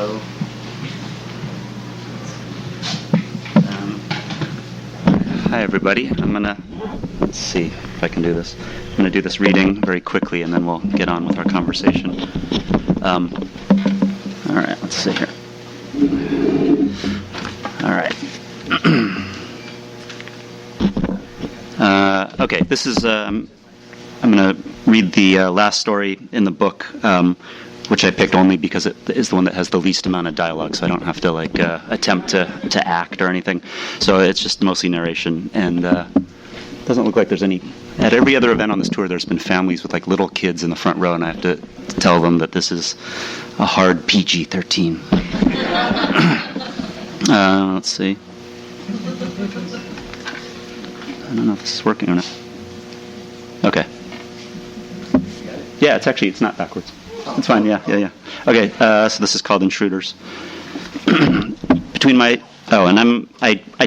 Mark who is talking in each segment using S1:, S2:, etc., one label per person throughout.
S1: Hello. Hi, everybody. Let's see if I can do this. I'm going to do this reading very quickly, and then we'll get on with our conversation. All right, let's see here. All right. Okay, this is, I'm going to read the last story in the book, which I picked only because it is the one that has the least amount of dialogue, so I don't have to attempt to act or anything. So it's just mostly narration, and doesn't look like there's any. At every other event on this tour, there's been families with little kids in the front row, and I have to tell them that this is a hard PG-13. Let's see. I don't know if this is working or not. Okay. Yeah, it's not backwards. It's fine. Yeah. Okay. So this is called Intruders. I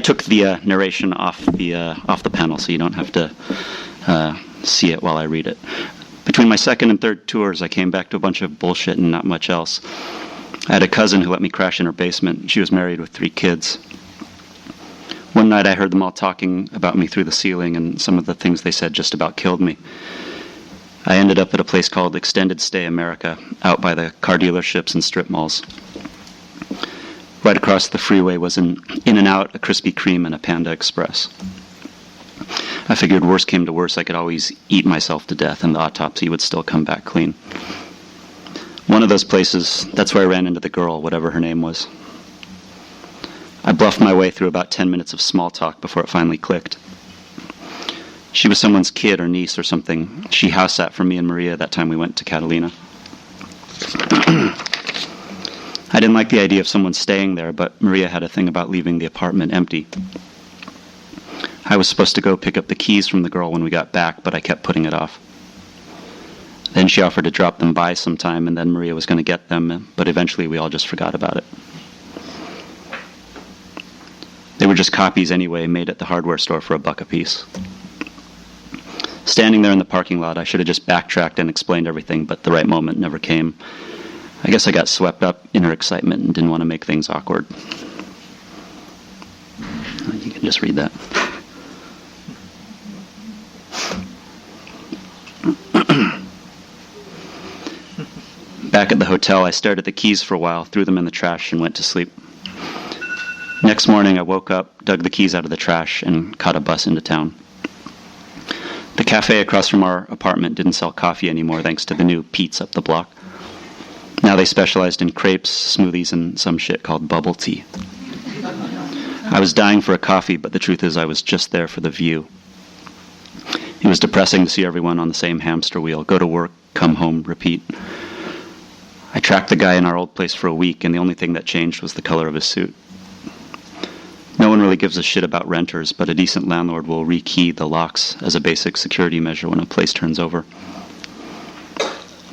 S1: took the narration off the panel, so you don't have to see it while I read it. Between my second and third tours, I came back to a bunch of bullshit and not much else. I had a cousin who let me crash in her basement. She was married with 3 kids. One night I heard them all talking about me through the ceiling, and some of the things they said just about killed me. I ended up at a place called Extended Stay America, out by the car dealerships and strip malls. Right across the freeway was an In-N-Out, a Krispy Kreme, and a Panda Express. I figured worst came to worst, I could always eat myself to death, and the autopsy would still come back clean. One of those places, that's where I ran into the girl, whatever her name was. I bluffed my way through about 10 minutes of small talk before it finally clicked. She was someone's kid or niece or something. She house sat for me and Maria that time we went to Catalina. I didn't like the idea of someone staying there, but Maria had a thing about leaving the apartment empty. I was supposed to go pick up the keys from the girl when we got back, but I kept putting it off. Then she offered to drop them by sometime, and then Maria was going to get them, but eventually we all just forgot about it. They were just copies anyway, made at the hardware store for $1 a piece. Standing there in the parking lot, I should have just backtracked and explained everything, but the right moment never came. I guess I got swept up in her excitement and didn't want to make things awkward. You can just read that. Back at the hotel, I stared at the keys for a while, threw them in the trash, and went to sleep. Next morning, I woke up, dug the keys out of the trash, and caught a bus into town. The cafe across from our apartment didn't sell coffee anymore thanks to the new Pete's up the block. Now they specialized in crepes, smoothies, and some shit called bubble tea. I was dying for a coffee, but the truth is I was just there for the view. It was depressing to see everyone on the same hamster wheel, go to work, come home, repeat. I tracked the guy in our old place for a week, and the only thing that changed was the color of his suit. No one really gives a shit about renters, but a decent landlord will rekey the locks as a basic security measure when a place turns over.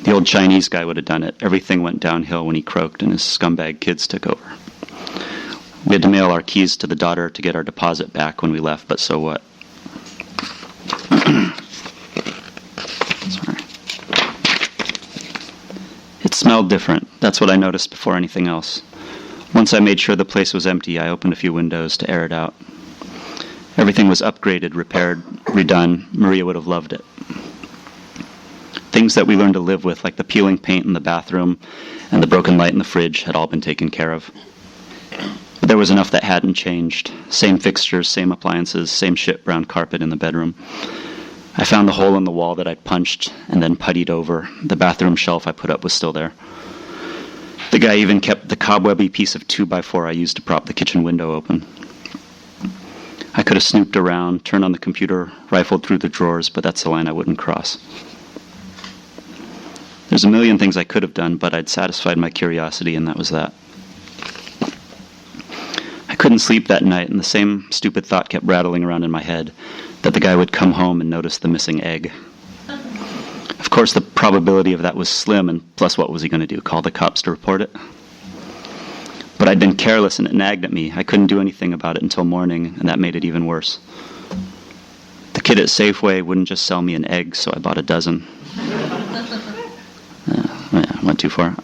S1: The old Chinese guy would have done it. Everything went downhill when he croaked and his scumbag kids took over. We had to mail our keys to the daughter to get our deposit back when we left, but so what? Sorry. It smelled different. That's what I noticed before anything else. Once I made sure the place was empty, I opened a few windows to air it out. Everything was upgraded, repaired, redone. Maria would have loved it. Things that we learned to live with, like the peeling paint in the bathroom and the broken light in the fridge, had all been taken care of. But there was enough that hadn't changed. Same fixtures, same appliances, same shit brown carpet in the bedroom. I found the hole in the wall that I'd punched and then puttied over. The bathroom shelf I put up was still there. The guy even kept the cobwebby piece of 2x4 I used to prop the kitchen window open. I could have snooped around, turned on the computer, rifled through the drawers, but that's the line I wouldn't cross. There's a million things I could have done, but I'd satisfied my curiosity, and that was that. I couldn't sleep that night, and the same stupid thought kept rattling around in my head, that the guy would come home and notice the missing egg. Of course, the probability of that was slim, and plus what was he going to do, call the cops to report it? But I'd been careless, and it nagged at me. I couldn't do anything about it until morning, and that made it even worse. The kid at Safeway wouldn't just sell me an egg, so I bought a dozen. Went too far.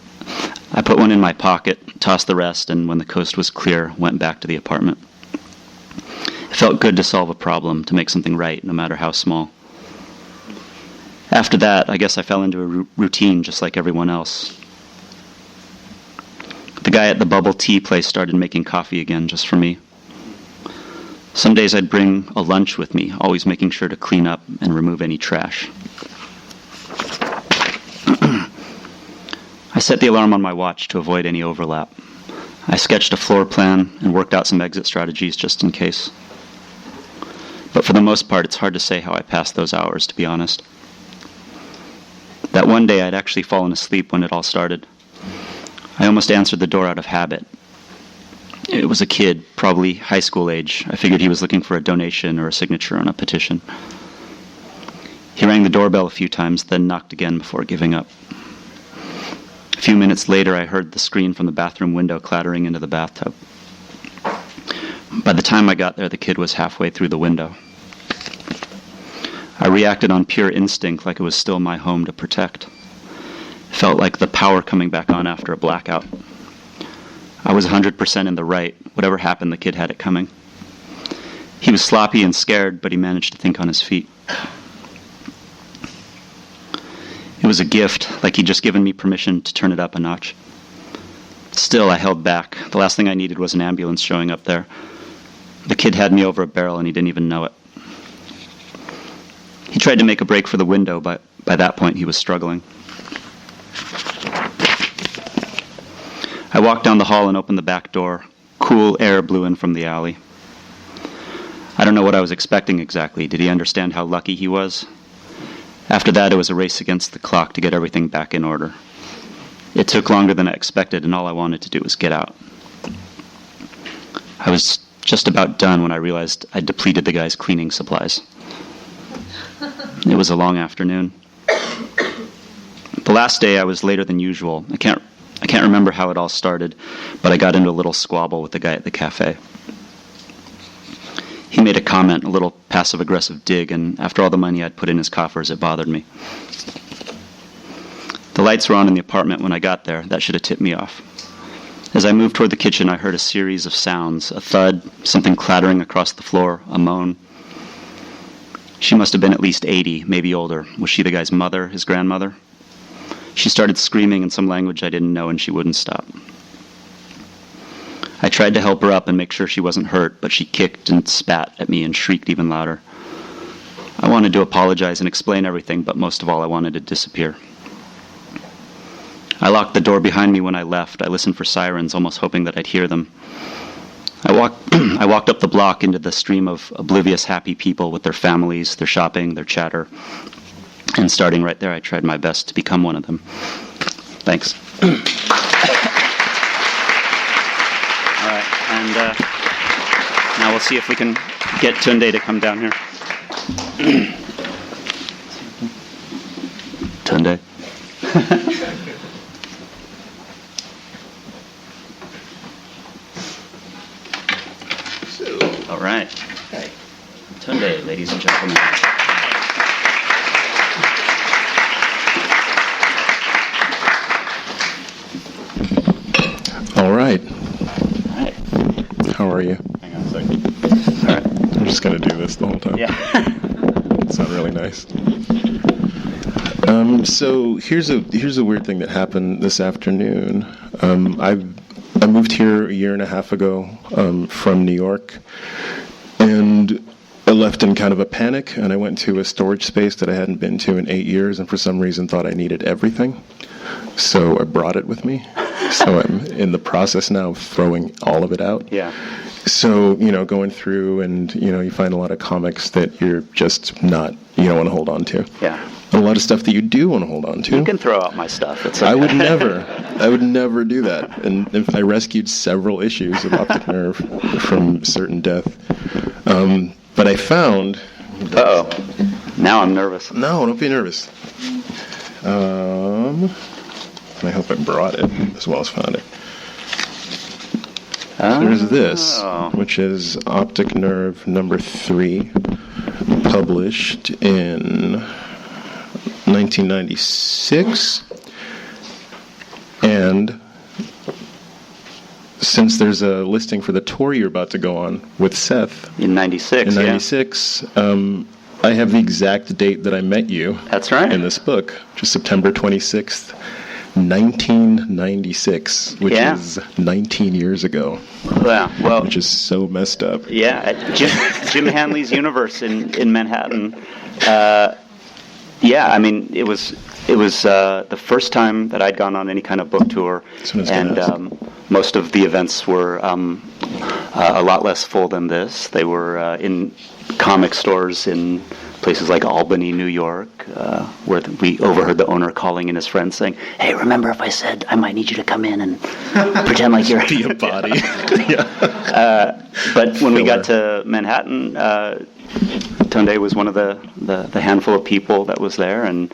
S1: I put one in my pocket, tossed the rest, and when the coast was clear, went back to the apartment. It felt good to solve a problem, to make something right, no matter how small. After that, I guess I fell into a routine just like everyone else. The guy at the bubble tea place started making coffee again just for me. Some days I'd bring a lunch with me, always making sure to clean up and remove any trash. I set the alarm on my watch to avoid any overlap. I sketched a floor plan and worked out some exit strategies just in case. But for the most part, it's hard to say how I passed those hours, to be honest. That one day I'd actually fallen asleep when it all started. I almost answered the door out of habit. It was a kid, probably high school age. I figured he was looking for a donation or a signature on a petition. He rang the doorbell a few times, then knocked again before giving up. A few minutes later, I heard the screen from the bathroom window clattering into the bathtub. By the time I got there, the kid was halfway through the window. I reacted on pure instinct, like it was still my home to protect. It felt like the power coming back on after a blackout. I was 100% in the right. Whatever happened, the kid had it coming. He was sloppy and scared, but he managed to think on his feet. It was a gift, like he'd just given me permission to turn it up a notch. Still, I held back. The last thing I needed was an ambulance showing up there. The kid had me over a barrel, and he didn't even know it. He tried to make a break for the window, but by that point he was struggling. I walked down the hall and opened the back door. Cool air blew in from the alley. I don't know what I was expecting exactly. Did he understand how lucky he was? After that, it was a race against the clock to get everything back in order. It took longer than I expected, and all I wanted to do was get out. I was just about done when I realized I'd depleted the guy's cleaning supplies. It was a long afternoon. The last day I was later than usual. I can't remember how it all started, but I got into a little squabble with the guy at the cafe. He made a comment, a little passive-aggressive dig, and after all the money I'd put in his coffers, it bothered me. The lights were on in the apartment when I got there. That should have tipped me off. As I moved toward the kitchen, I heard a series of sounds, a thud, something clattering across the floor, a moan. She must have been at least 80, maybe older. Was she the guy's mother, his grandmother? She started screaming in some language I didn't know, and she wouldn't stop. I tried to help her up and make sure she wasn't hurt, but she kicked and spat at me and shrieked even louder. I wanted to apologize and explain everything, but most of all, I wanted to disappear. I locked the door behind me when I left. I listened for sirens, almost hoping that I'd hear them. I walked up the block into the stream of oblivious, happy people with their families, their shopping, their chatter. And starting right there, I tried my best to become one of them. Thanks. All right, and now we'll see if we can get Tunde to come down here. Tunde. All right. Tunde, ladies and gentlemen.
S2: All right.
S1: All right.
S2: How are you?
S1: Hang on a second. All right.
S2: I'm just going to do this the whole time.
S1: Yeah.
S2: It's not really nice. So here's a weird thing that happened this afternoon. I moved here a year and a half ago from New York, and I left in kind of a panic, and I went to a storage space that I hadn't been to in 8 years, and for some reason thought I needed everything. So I brought it with me. So I'm in the process now of throwing all of it out.
S1: Yeah.
S2: So, going through and, you find a lot of comics that you're just not, you don't want to hold on to.
S1: Yeah.
S2: And a lot of stuff that you do want to hold on to.
S1: You can throw out my stuff. It's okay.
S2: I would never do that. And if I rescued several issues of Optic Nerve from certain death. But I found...
S1: Uh-oh. Now I'm nervous.
S2: No, don't be nervous. I hope I brought it as well as found it. There's this, which is Optic Nerve number 3, published in 1996. And since there's a listing for the tour you're about to go on with Seth
S1: In 96,
S2: in '96, I have the exact date that I met you.
S1: That's right.
S2: In this book, which is September 26th, 1996, which is 19 years ago.
S1: Yeah, well,
S2: which is so messed up.
S1: Yeah, at Jim Hanley's Universe in Manhattan. Yeah, I mean, it was the first time that I'd gone on any kind of book tour, and most of the events were a lot less full than this. They were in comic stores in places like Albany, New York, where we overheard the owner calling in his friend saying, "Hey, remember if I said I might need you to come in and pretend like you're..."
S2: Be a body.
S1: But when we got to Manhattan, Tunde was one of the handful of people that was there, and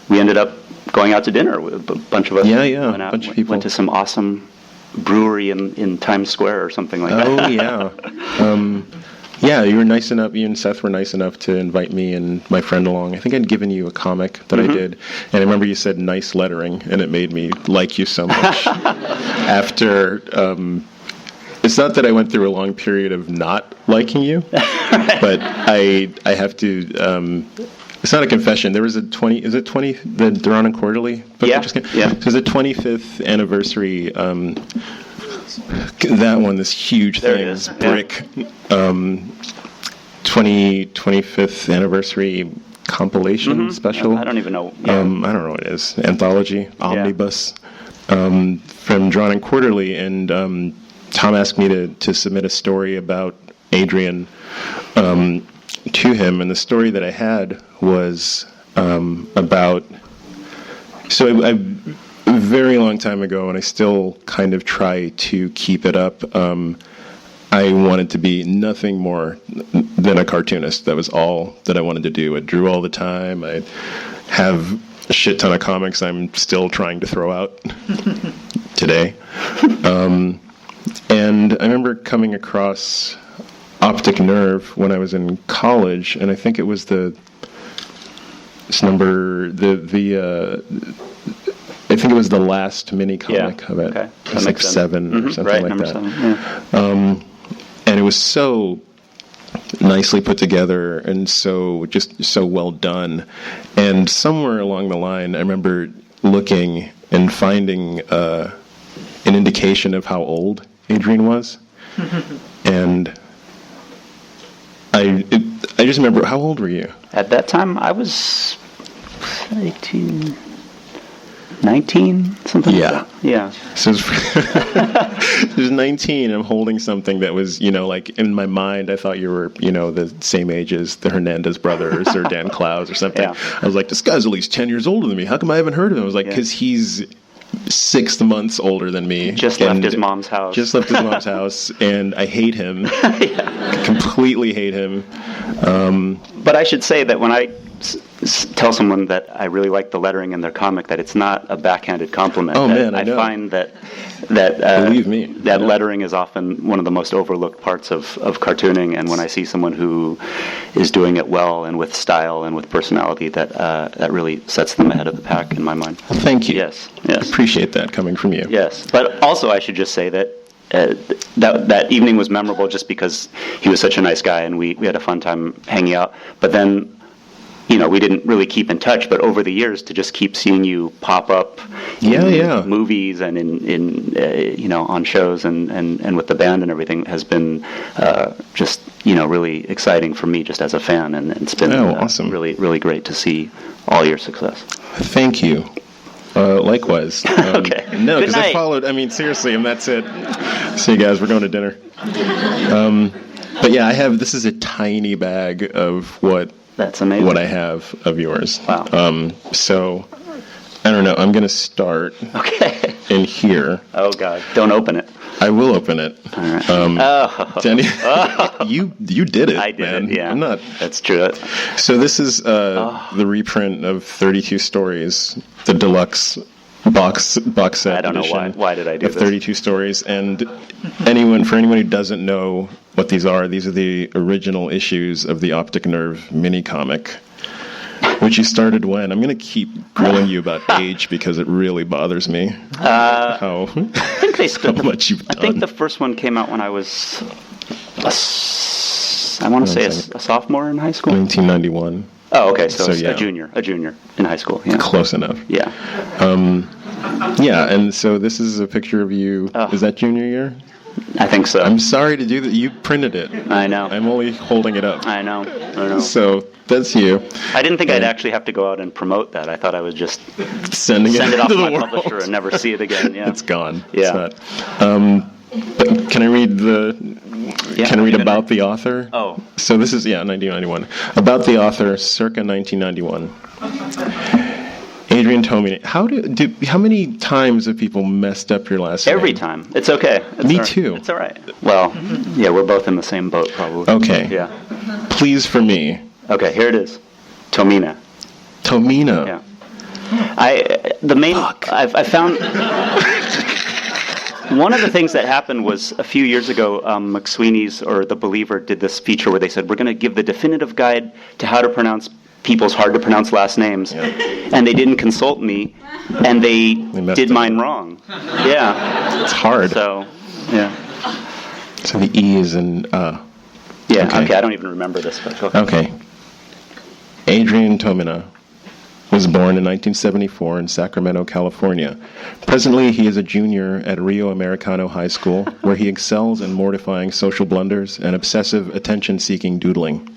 S1: we ended up going out to dinner with a bunch of us.
S2: Went out, bunch of people.
S1: Went to some awesome brewery in Times Square or something like that.
S2: Oh, yeah. Yeah, you and Seth were nice enough to invite me and my friend along. I think I'd given you a comic that I did, and I remember you said nice lettering, and it made me like you so much. After, it's not that I went through a long period of not liking you, but I have to, it's not a confession. There was the Duran and Quarterly book?
S1: Yeah.
S2: So there's a 25th anniversary, that one, this huge
S1: there
S2: thing,
S1: it is.
S2: this brick, 25th anniversary compilation special.
S1: I don't even know.
S2: I don't know what it is. Anthology, omnibus, from Drawn and Quarterly, and Tom asked me to submit a story about Adrian to him, and the story that I had was about. So I a very long time ago, and I still kind of try to keep it up. I wanted to be nothing more than a cartoonist. That was all that I wanted to do. I drew all the time. I have a shit ton of comics I'm still trying to throw out today. And I remember coming across Optic Nerve when I was in college, and I think it was I think it was the last mini comic of it.
S1: Okay.
S2: It was like 7 or something like that.
S1: 7,
S2: and it was so nicely put together and so well done. And somewhere along the line, I remember looking and finding an indication of how old Adrian was. And I just remember, how old were you?
S1: At that time, I was 18... 19, something like that. Yeah.
S2: So it was 19, I'm holding something that was, like in my mind, I thought you were, the same age as the Hernandez brothers or Dan Clowes or something.
S1: Yeah.
S2: I was like, this guy's at least 10 years older than me. How come I haven't heard of him? I was like, because he's 6 months older than me.
S1: Just left his mom's house. And I hate him. Completely hate him.
S2: But
S1: I should say that when I tell someone that I really like the lettering in their comic, that it's not a backhanded compliment.
S2: Oh, man, I know.
S1: I find that
S2: believe me,
S1: that lettering is often one of the most overlooked parts of cartooning, and when I see someone who is doing it well and with style and with personality, that really sets them ahead of the pack in my mind.
S2: Well, thank you.
S1: Yes.
S2: I appreciate that coming from you.
S1: Yes, but also I should just say that that evening was memorable just because he was such a nice guy and we had a fun time hanging out. But then, we didn't really keep in touch, but over the years to just keep seeing you pop up in movies and in on shows and with the band and everything has been just really exciting for me just as a fan, and it's been
S2: awesome.
S1: Really, really great to see all your success.
S2: Thank you. Likewise.
S1: Okay.
S2: No, because I followed. I mean, seriously, and that's it. See you guys. We're going to dinner. But yeah, this is a tiny bag of what.
S1: That's amazing.
S2: What I have of yours.
S1: Wow.
S2: So, I don't know. I'm going to start in here.
S1: Oh, God. Don't open it.
S2: I will open it.
S1: All right.
S2: Danny, you did it,
S1: I did
S2: man.
S1: it, yeah.
S2: I'm not.
S1: That's true.
S2: So this is the reprint of 32 Stories, the deluxe box set.
S1: I don't know why did I do
S2: of
S1: this?
S2: 32 stories, and for anyone who doesn't know what these are the original issues of the Optic Nerve mini comic. Which you started when? I'm going to keep grilling you about age because it really bothers me how much you've done.
S1: I think the first one came out when I was, I want to say a sophomore in high school.
S2: 1991.
S1: Oh, okay, so
S2: yeah.
S1: a junior in high school. Yeah.
S2: Close enough.
S1: Yeah.
S2: Yeah, and so this is a picture of you. Is that junior year?
S1: I think so.
S2: I'm sorry to do that. You printed it.
S1: I know.
S2: I'm only holding it up.
S1: I know.
S2: So that's you.
S1: I didn't think I'd actually have to go out and promote that. I thought I would just
S2: send it off
S1: to
S2: the
S1: my
S2: world.
S1: publisher and never see it again. Yeah.
S2: It's gone.
S1: Yeah.
S2: It's not. But can I read about the author?
S1: Oh.
S2: So this is 1991. About the author, circa 1991. Adrian Tomine. How many times have people messed up your last name?
S1: Every time. It's okay.
S2: Me too.
S1: It's all right. Well, yeah, we're both in the same boat, probably.
S2: Okay.
S1: Yeah.
S2: Please for me.
S1: Okay, here it is. Tomine.
S2: Tomine.
S1: Yeah. I found one of the things that happened was a few years ago, McSweeney's or The Believer did this feature where they said, we're going to give the definitive guide to how to pronounce people's hard-to-pronounce last names. Yeah. And they didn't consult me, and they did mine wrong. Yeah.
S2: It's hard.
S1: So, yeah.
S2: So the E is in...
S1: Yeah, okay, I don't even remember this. But
S2: okay. Adrian Tomine was born in 1974 in Sacramento, California. Presently, he is a junior at Rio Americano High School, where he excels in mortifying social blunders and obsessive attention-seeking doodling.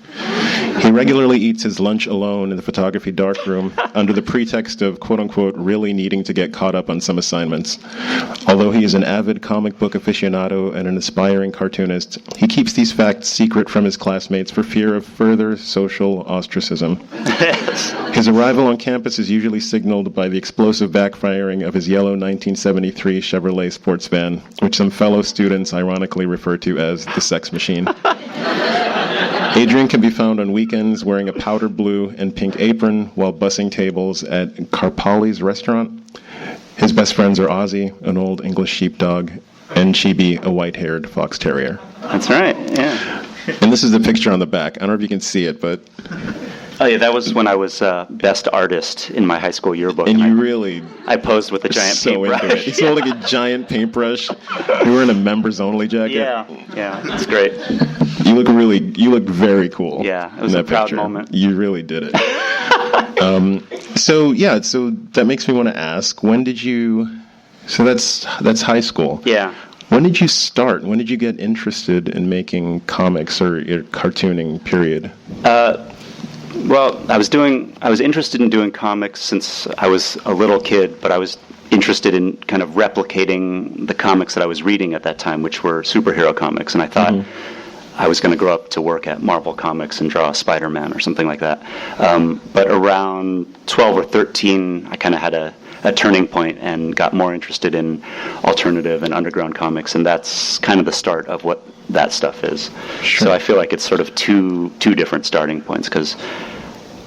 S2: He regularly eats his lunch alone in the photography darkroom under the pretext of, quote-unquote, really needing to get caught up on some assignments. Although he is an avid comic book aficionado and an aspiring cartoonist, he keeps these facts secret from his classmates for fear of further social ostracism. His arrival on campus is usually signaled by the explosive backfiring of his yellow 1973 Chevrolet sports van, which some fellow students ironically refer to as the sex machine. Adrian can be found on weekends wearing a powder blue and pink apron while bussing tables at Carpali's restaurant. His best friends are Ozzy, an old English sheepdog, and Chibi, a white-haired fox terrier.
S1: That's right, yeah.
S2: And this is the picture on the back. I don't know if you can see it, but...
S1: Oh, yeah, that was when I was best artist in my high school yearbook.
S2: And you
S1: I posed with a giant paintbrush.
S2: He's holding a giant paintbrush. You were in a members-only jacket.
S1: Yeah, it's great.
S2: You look very cool.
S1: Yeah, it was a proud moment.
S2: You really did it. So that makes me want to ask, when did you, so that's high school. Yeah. When did you start? When did you get interested in making comics or your cartooning, period?
S1: Well, I was interested in doing comics since I was a little kid, but I was interested in kind of replicating the comics that I was reading at that time, which were superhero comics, and I thought I was going to grow up to work at Marvel Comics and draw Spider-Man or something like that. But around 12 or 13, I kind of had a turning point and got more interested in alternative and underground comics, and that's kind of the start of what that stuff is. Sure. So I feel like it's sort of two different starting points, because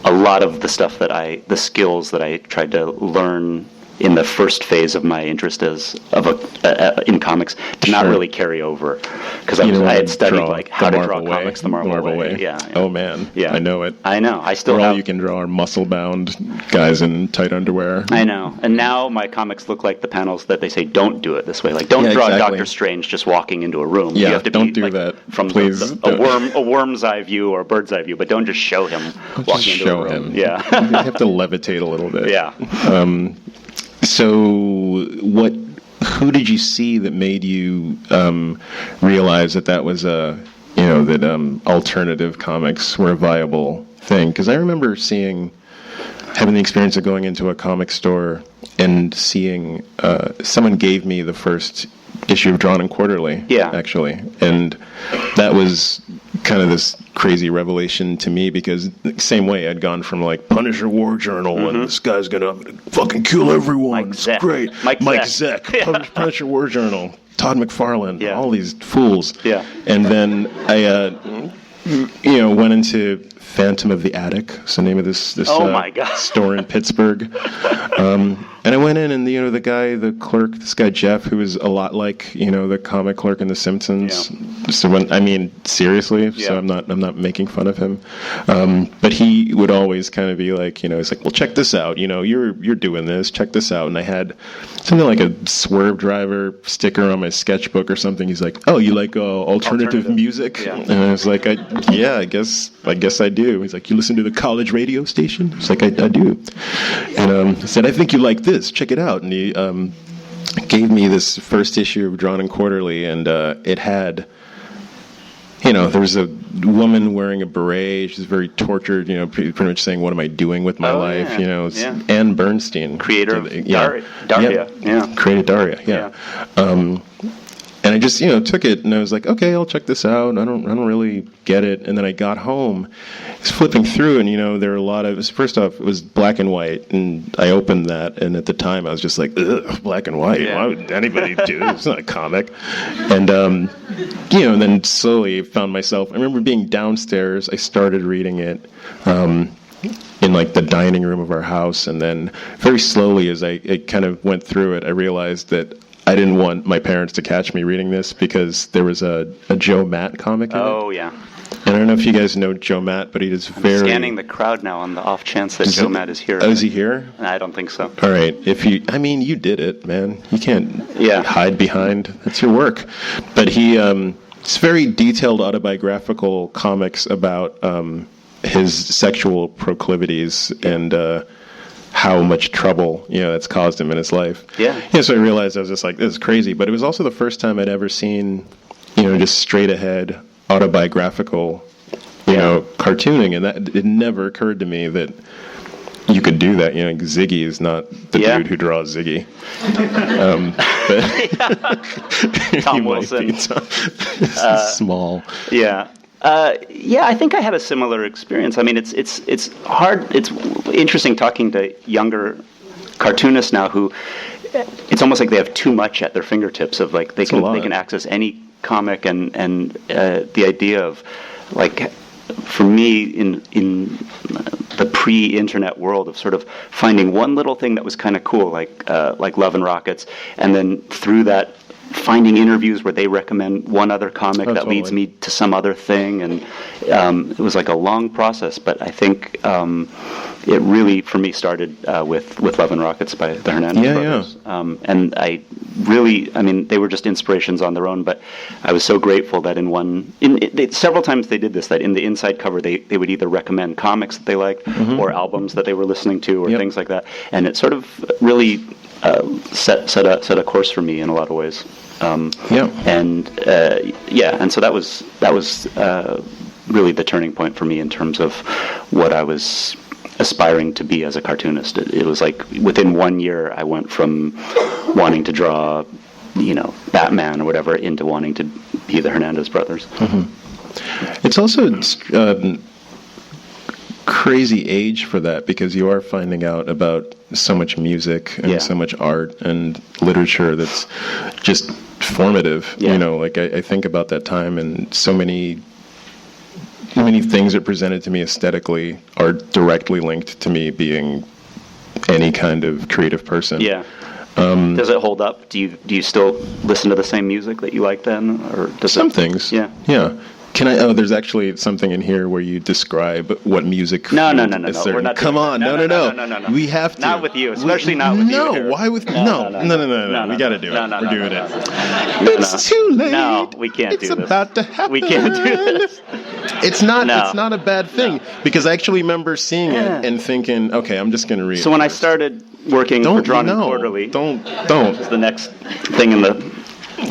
S1: a lot of the stuff the skills that I tried to learn in the first phase of my interest in comics did not really carry over, because I had studied how to draw comics the Marvel way. Yeah.
S2: Oh man. Yeah. I know it.
S1: I know. I still
S2: all you can draw are muscle-bound guys in tight underwear.
S1: I know. And now my comics look like the panels that they say don't do it this way. Like, don't draw Doctor Strange just walking into a room.
S2: Yeah.
S1: You have to
S2: don't do that.
S1: From
S2: please.
S1: A worm's eye view or a bird's eye view, but don't just show him walking into a room. Yeah.
S2: You have to levitate a little bit.
S1: Yeah.
S2: So, who did you see that made you realize that was that alternative comics were a viable thing? Because I remember having the experience of going into a comic store and seeing someone gave me the first issue of Drawn and Quarterly, actually, and that was kind of this crazy revelation to me, because the same way I'd gone from like Punisher War Journal and this guy's gonna fucking kill everyone, it's great, Mike Zeck, Punisher War Journal, Todd McFarlane, all these fools, and then I went into Phantom of the Attic, it's the name of this store in Pittsburgh. And I went in, and the clerk, this guy Jeff, who was a lot like the comic clerk in The Simpsons, So seriously.
S1: Yeah.
S2: So I'm not making fun of him. But he would always kind of be like, he's like, well, check this out. You're doing this. Check this out. And I had something like a Swerve Driver sticker on my sketchbook or something. He's like, oh, you like alternative music?
S1: Yeah.
S2: And I was like, I guess I do. He's like, you listen to the college radio station? It's like, I do. And he said, I think you like this. Check it out. And he gave me this first issue of Drawn and Quarterly, and it had, there was a woman wearing a beret. She's very tortured, pretty much saying, what am I doing with my life?
S1: Yeah.
S2: It's Anne Bernstein.
S1: Creator of
S2: Daria.
S1: Yeah.
S2: Created Daria, yeah. And I just, took it, and I was like, okay, I'll check this out. I don't really get it. And then I got home, I was flipping through, and there were a lot of. First off, it was black and white, and I opened that, and at the time I was just like, ugh, black and white.
S1: Yeah.
S2: Why would anybody do this? It's not a comic. And and then slowly found myself. I remember being downstairs. I started reading it. In like the dining room of our house, and then very slowly, as I kind of went through it, I realized that I didn't want my parents to catch me reading this because there was a Joe Matt comic in it.
S1: Oh, yeah.
S2: And I don't know if you guys know Joe Matt, but he is very...
S1: Scanning the crowd now on the off chance that Joe Matt is here.
S2: Oh, is he here?
S1: I don't think so.
S2: All right. You did it, man. You can't
S1: Yeah.
S2: hide behind. That's your work. But it's very detailed autobiographical comics about his sexual proclivities and how much trouble that's caused him in his life.
S1: Yeah.
S2: So I realized I was just like, this is crazy. But it was also the first time I'd ever seen just straight ahead autobiographical cartooning, and that it never occurred to me that you could do that. Ziggy is not the dude who draws Ziggy. But
S1: Tom Wilson.
S2: Small.
S1: Yeah. I think I had a similar experience. I mean, it's hard. It's interesting talking to younger cartoonists now who it's almost like they have too much at their fingertips. Of like they can access any comic, and the idea of like for me in the pre-internet world of sort of finding one little thing that was kind of cool, like Love and Rockets, and then through that finding interviews where they recommend one other comic leads me to some other thing, and it was like a long process. But I think it really, for me, started with Love and Rockets by the Hernandez brothers. Yeah. And they were just inspirations on their own. But I was so grateful that several times they did this. That in the inside cover, they would either recommend comics that they liked or albums that they were listening to or things like that, and it sort of really set a course for me in a lot of ways. And so that was really the turning point for me in terms of what I was aspiring to be as a cartoonist. It was like within 1 year I went from wanting to draw, Batman or whatever into wanting to be the Hernandez brothers.
S2: Mm-hmm. It's also crazy age for that, because you are finding out about so much music and so much art and literature that's just formative. I think about that time, and so many things that presented to me aesthetically are directly linked to me being any kind of creative person. Does it hold up? Do you still listen to the same music that you liked then, or does some things?
S1: Yeah.
S2: Can I? Oh, there's actually something in here where you describe what music.
S1: No. We're not.
S2: Come on, no. We have to.
S1: Not with you, especially not with you.
S2: No, why with no? We got to do it. We're doing it. It's too late.
S1: No, we can't do this.
S2: It's about to happen.
S1: We can't do this.
S2: It's not. No. It's not a bad thing, because I actually remember seeing it and thinking, okay, I'm just going to read.
S1: So when I started working for Drawn and Quarterly,
S2: don't.
S1: It's the next thing in the.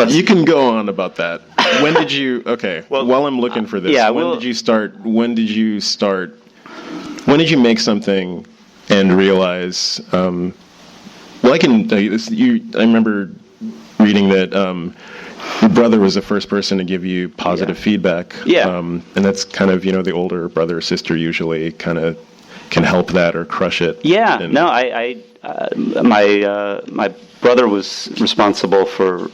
S2: You can go on about that. When did you? Okay. Well, while I'm looking for this, when did you start? When did you make something and realize? Well, I can tell you this. I remember reading that your brother was the first person to give you positive feedback. Yeah. And that's kind of the older brother or sister usually kind of can help that or crush it.
S1: Yeah. No, my brother was responsible for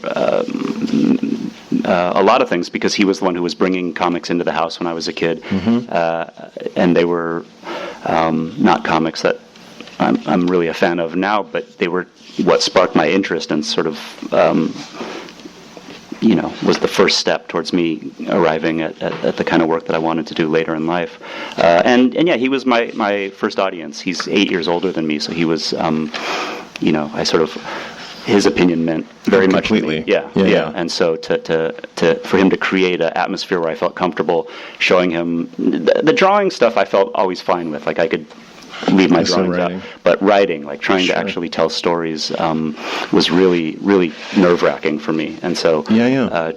S1: a lot of things, because he was the one who was bringing comics into the house when I was a kid, and they were not comics that I'm really a fan of now, but they were what sparked my interest and sort of was the first step towards me arriving at the kind of work that I wanted to do later in life. And yeah, he was my first audience. He's 8 years older than me, so he was, I sort of, his opinion meant very much to me. Yeah. And so for him to create an atmosphere where I felt comfortable showing him the drawing stuff, I felt always fine with. Like I could leave my drawings out, but writing, like trying to actually tell stories, was really, really nerve-wracking for me. And so, I'm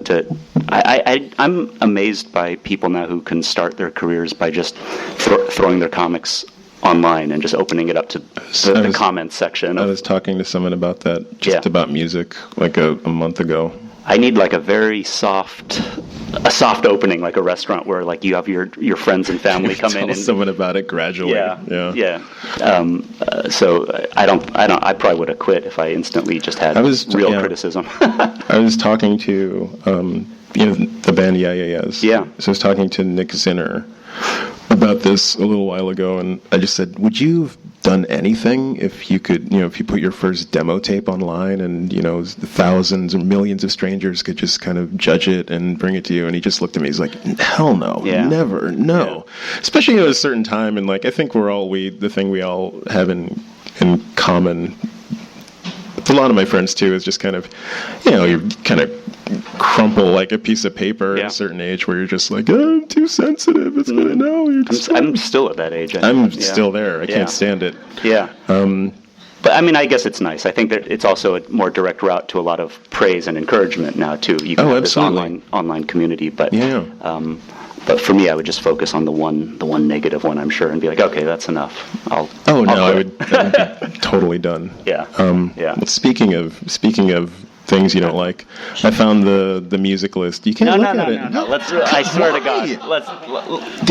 S1: amazed by people now who can start their careers by just throwing their comics online and just opening it up to the comments section. I
S2: was talking to someone about that, about music, like a month ago.
S1: I need like a soft opening, like a restaurant where like you have your friends and family come in and
S2: tell someone about it gradually.
S1: Yeah. So I probably would have quit if I instantly just had real criticism.
S2: I was talking to the band Yeah.
S1: Yeah.
S2: So I was talking to Nick Zinner about this a little while ago, and I just said, would you have done anything if you could, if you put your first demo tape online and, thousands or millions of strangers could just kind of judge it and bring it to you? And he just looked at me, he's like, hell no, never, no. Yeah. Especially at a certain time, and like, I think the thing we all have in common, with a lot of my friends too, is just kind of, you're kind of crumple like a piece of paper at a certain age where you're just like, oh, I'm too sensitive. It's gonna
S1: I'm still at that age.
S2: I'm still there. I can't stand it.
S1: Yeah. But I mean, I guess it's nice. I think that it's also a more direct route to a lot of praise and encouragement now too. You can have this online community, but but for me, I would just focus on the one negative one, I'm sure, and be like, okay, that's enough.
S2: I would be totally done.
S1: Yeah.
S2: Well, speaking of things you don't like, I found the music list. You can't look at it.
S1: No. I swear to God.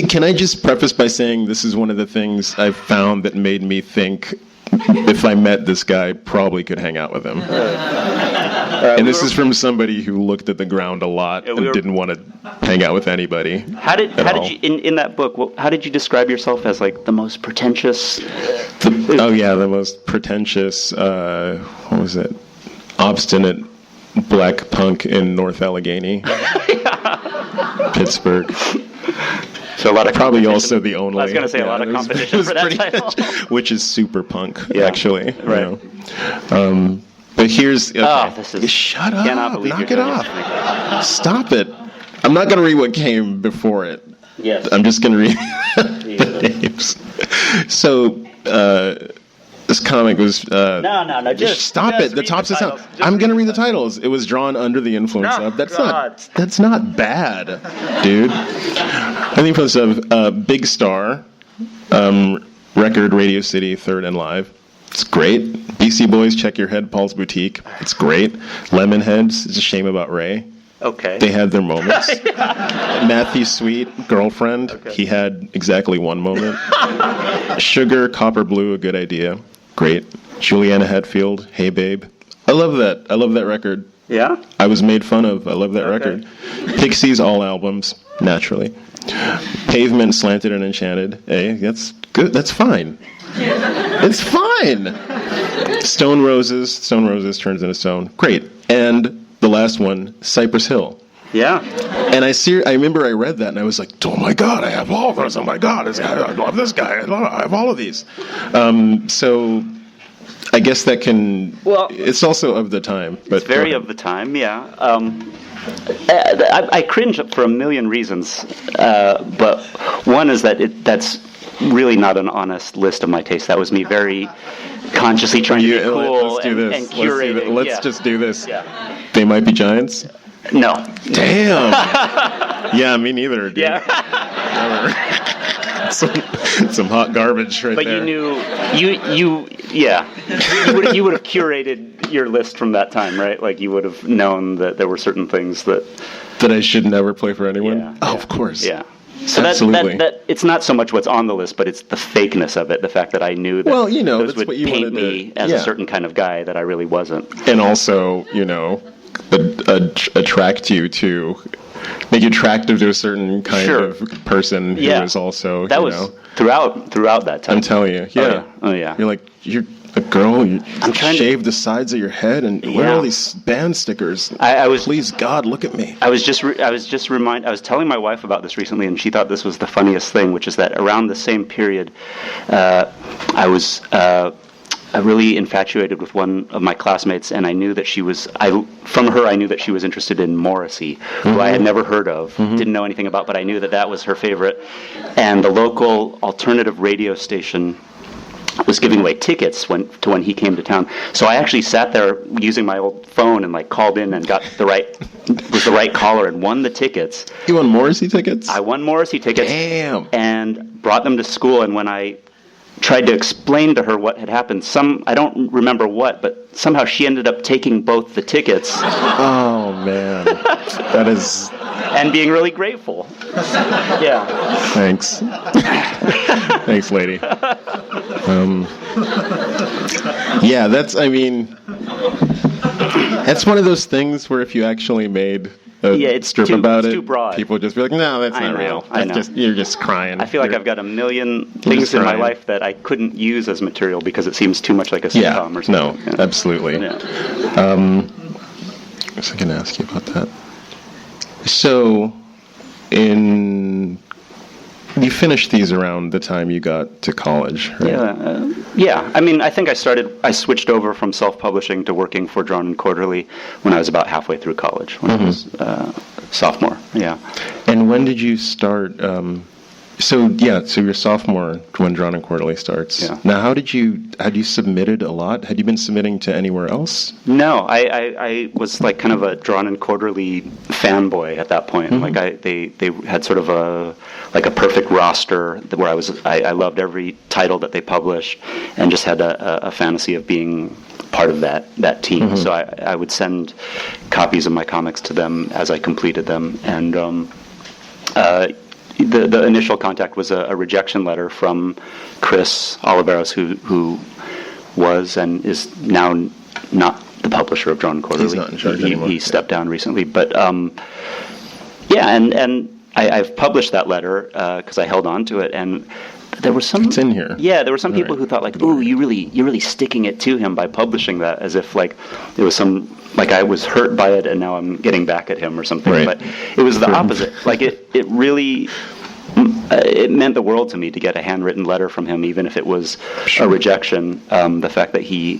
S2: Can I just preface by saying this is one of the things I've found that made me think, if I met this guy, probably could hang out with him. And this is from somebody who looked at the ground a lot and didn't want to hang out with anybody. How did
S1: you in that book? How did you describe yourself as like the most pretentious?
S2: The most pretentious. What was it? Obstinate black punk in North Allegheny, Pittsburgh.
S1: So a lot of
S2: probably also the only.
S1: I was going to say a lot of competition for that title,
S2: which is super punk, actually.
S1: Right.
S2: But here's
S1: shut
S2: up! Knock it off! Stop it! I'm not going to read what came before it.
S1: Yes.
S2: I'm just going to read the names. So. This comic was...
S1: No.
S2: Just stop it. The top says... I'm going to read the titles. It was drawn under the influence of... That's not bad, dude. Under the influence of Big Star, Record, Radio City, Third and Live. It's great. BC Boys, Check Your Head, Paul's Boutique. It's great. Lemonheads, It's a Shame About Ray.
S1: Okay.
S2: They had their moments. Matthew Sweet, Girlfriend. Okay. He had exactly one moment. Sugar, Copper Blue, A Good Idea. Great. Juliana Hatfield, Hey Babe. I love that. I love that record.
S1: Yeah?
S2: I was made fun of. I love that record. Pixies, all albums, naturally. Pavement, Slanted and Enchanted. Hey, that's good. That's fine. It's fine. Stone Roses turns into stone. Great. And the last one, Cypress Hill.
S1: Yeah.
S2: And I remember I read that and I was like, oh my God, I have all of those. Oh my God, I love this guy. I have all of these. So I guess that can... Well, it's also of the time. But
S1: it's very of the time, yeah. I cringe for a million reasons. But one is that that's really not an honest list of my tastes. That was me very consciously trying to be cool and curating.
S2: Let's just do this.
S1: Yeah.
S2: They Might Be Giants?
S1: No.
S2: Damn. Yeah, me neither, dude.
S1: Yeah.
S2: some hot garbage right there.
S1: But you knew, you would have curated your list from that time, right? Like you would have known that there were certain things that
S2: I should never play for anyone?
S1: Yeah,
S2: of course.
S1: Yeah. So
S2: absolutely.
S1: that it's not so much what's on the list, but it's the fakeness of it. The fact that I knew that those would paint me as a certain kind of guy that I really wasn't.
S2: And also, attract you to, make you attractive to a certain kind of person who is also,
S1: that was throughout that time.
S2: I'm telling you,
S1: Oh yeah.
S2: You're like, a girl. You
S1: I'm trying
S2: shave the sides of your head and wear all these band stickers.
S1: I was.
S2: Please God, look at me.
S1: I was telling my wife about this recently, and she thought this was the funniest thing, which is that around the same period, I was really infatuated with one of my classmates, and I knew that from her I knew that she was interested in Morrissey, who I had never heard of, didn't know anything about, but I knew that that was her favorite. And the local alternative radio station was giving away tickets when he came to town. So I actually sat there using my old phone and called in and got was the right caller and won the tickets.
S2: You won Morrissey tickets?
S1: I won Morrissey tickets.
S2: Damn.
S1: And brought them to school, and when I tried to explain to her what had happened, I don't remember what, but somehow she ended up taking both the tickets.
S2: Oh, man. That is...
S1: And being really grateful. Yeah.
S2: Thanks. Thanks, lady. Yeah, that's one of those things where if you actually made a strip about it,
S1: too broad.
S2: People would just be like, no, that's not real. You're just crying.
S1: I feel like I've got a million things in my life that I couldn't use as material because it seems too much like a sitcom or something.
S2: No, absolutely.
S1: Yeah.
S2: I was going to ask you about that. So, you finished these around the time you got to college, right?
S1: Yeah. I mean, I think I switched over from self-publishing to working for Drawn and Quarterly when I was about halfway through college, when I was sophomore, yeah.
S2: And when did you start, so you're sophomore when Drawn and Quarterly starts.
S1: Yeah.
S2: Now, had you submitted a lot? Had you been submitting to anywhere else?
S1: No, I was kind of a Drawn and Quarterly fanboy at that point. They had sort of a perfect roster where I loved every title that they published and just had a fantasy of being part of that team. So I would send copies of my comics to them as I completed them, and the initial contact was a rejection letter from Chris Oliveros, who was and is now not the publisher of Drawn Quarterly.
S2: He's not in charge anymore.
S1: He stepped down recently, but and I've published that letter because I held on to it, and there were some.
S2: It's in here.
S1: Yeah, there were some people who thought "Ooh, you're really sticking it to him by publishing that," as if it was some. I was hurt by it and now I'm getting back at him or something.
S2: Right.
S1: But it was the opposite. It really, it meant the world to me to get a handwritten letter from him, even if it was a rejection. The fact that he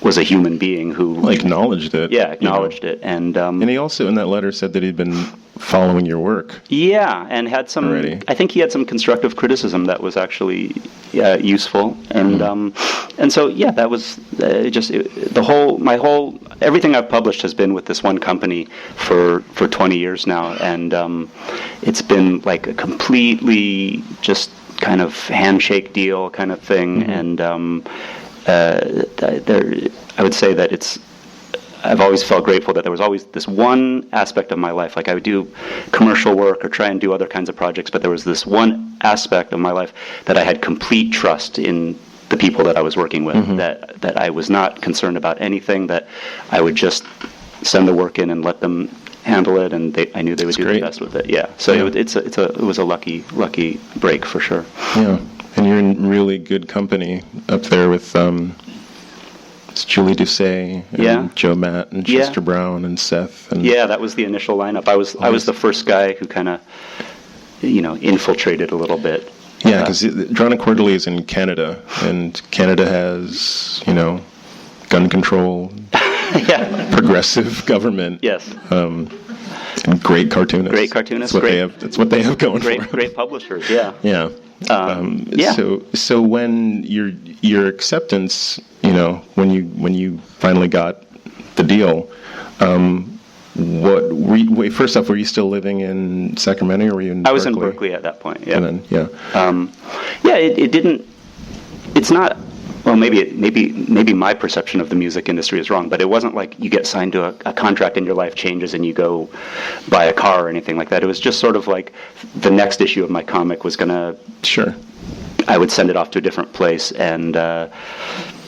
S1: was a human being who
S2: acknowledged it.
S1: Yeah, acknowledged it. And
S2: he also in that letter said that he'd been following your work.
S1: Yeah, and had some.
S2: Already.
S1: I think he had some constructive criticism that was actually useful, and so that was everything I've published has been with this one company for 20 years now, and it's been a completely just kind of handshake deal kind of thing, and I would say that I've always felt grateful that there was always this one aspect of my life. I would do commercial work or try and do other kinds of projects, but there was this one aspect of my life that I had complete trust in the people that I was working with, that I was not concerned about anything, that I would just send the work in and let them handle it, and I knew they would do the best with it. Yeah, so it was a lucky break for sure.
S2: Yeah, and you're in really good company up there with it's Julie Doucet and Joe Matt and Chester Brown and Seth. And
S1: that was the initial lineup. I was the first guy who kind of infiltrated a little bit.
S2: Yeah, because Drawn and Quarterly is in Canada, and Canada has gun control, progressive government.
S1: Yes.
S2: And great cartoonists.
S1: Great cartoonists.
S2: That's what they have going for them.
S1: Great publishers. Yeah.
S2: Yeah. So when your acceptance, when you finally got the deal, first off, were you still living in Sacramento, or were you in Berkeley?
S1: I was in Berkeley at that point. Yeah.
S2: And then,
S1: it didn't. It's not. Well, maybe my perception of the music industry is wrong, but it wasn't like you get signed to a contract and your life changes and you go buy a car or anything like that. It was just sort of like the next issue of my comic was gonna.
S2: Sure.
S1: I would send it off to a different place, and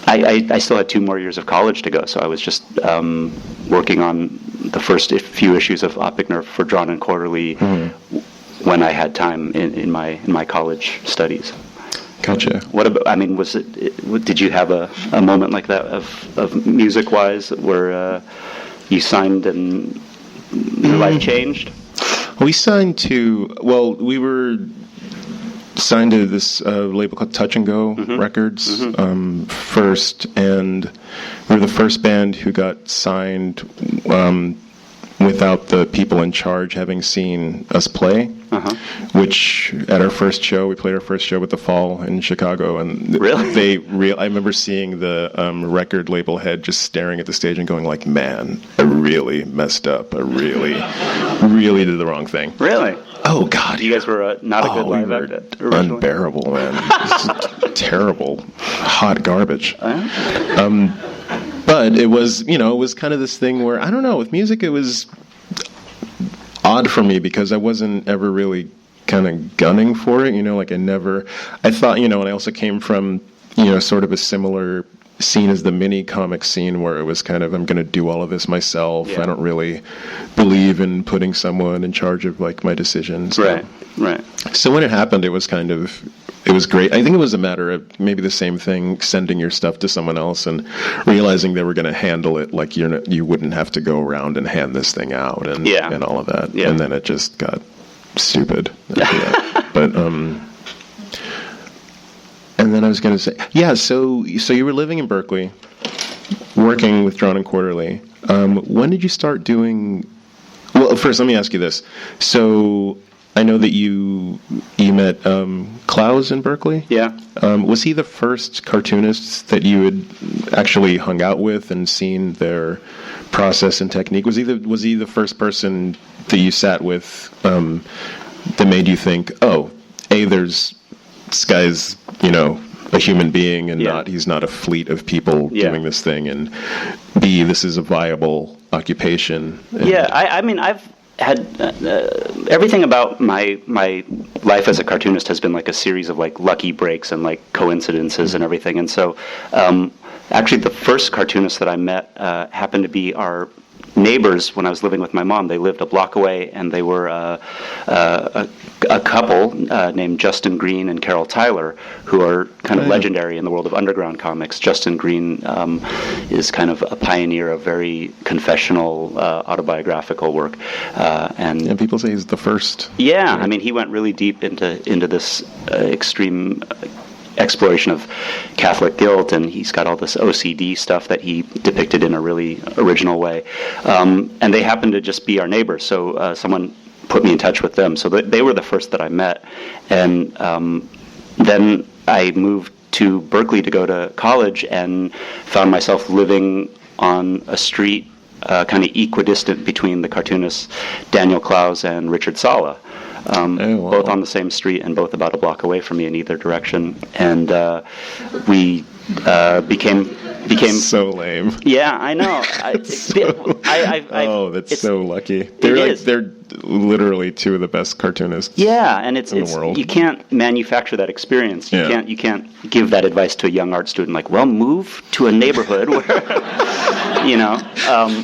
S1: I still had 2 more years of college to go, so I was just working on the first few issues of Oppickner for Drawn and Quarterly when I had time in my college studies.
S2: Gotcha.
S1: What about? I mean, did you have a moment like that of music-wise where you signed and your life changed?
S2: We were signed to this label called Touch and Go Records first, and we were the first band who got signed without the people in charge having seen us play. Which at our first show, we played our first show with The Fall in Chicago, and
S1: really?
S2: I remember seeing the record label head just staring at the stage and going like, "Man, I really messed up. I really, really did the wrong thing."
S1: Really?
S2: Oh God!
S1: You guys were not a good live act.
S2: Unbearable, man. Terrible, hot garbage. But it was, it was kind of this thing where, I don't know, with music it was odd for me because I wasn't ever really kind of gunning for it, I thought, and I also came from, sort of a similar scene as the mini comic scene where it was kind of, I'm going to do all of this myself. Yeah. I don't really believe in putting someone in charge of like my decisions.
S1: Right.
S2: So when it happened, it was great. I think it was a matter of maybe the same thing, sending your stuff to someone else and realizing they were going to handle it like you wouldn't have to go around and hand this thing out and all of that. Yeah. And then it just got stupid. But and then I was going to say, so you were living in Berkeley, working with Drawn and Quarterly. When did you start doing? Well, first let me ask you this. So I know that you met Klaus in Berkeley. Yeah. Was he the first cartoonist that you had actually hung out with and seen their process and technique? Was he the first person that you sat with that made you think, this guy's a human being and he's not a fleet of people doing this thing, and B, this is a viable occupation?
S1: I mean I've had everything about my life as a cartoonist has been like a series of like lucky breaks and like coincidences and everything. And so actually the first cartoonist that I met happened to be our neighbors when I was living with my mom. They lived a block away, and they were a couple named Justin Green and Carol Tyler, who are kind of legendary in the world of underground comics. Justin Green is kind of a pioneer of very confessional, autobiographical work, and
S2: people say he's the first.
S1: Yeah, I mean, he went really deep into this extreme exploration of Catholic guilt, and he's got all this OCD stuff that he depicted in a really original way. And they happened to just be our neighbors, so someone put me in touch with them. So they were the first that I met. And then I moved to Berkeley to go to college and found myself living on a street kind of equidistant between the cartoonists Daniel Klaus and Richard Sala. Both on the same street and both about a block away from me in either direction, and we became
S2: so lame.
S1: Yeah, I know.
S2: That's so lucky. They're literally two of the best cartoonists.
S1: Yeah, and it's
S2: in the world.
S1: You can't manufacture that experience. You can't give that advice to a young art student like, well, move to a neighborhood where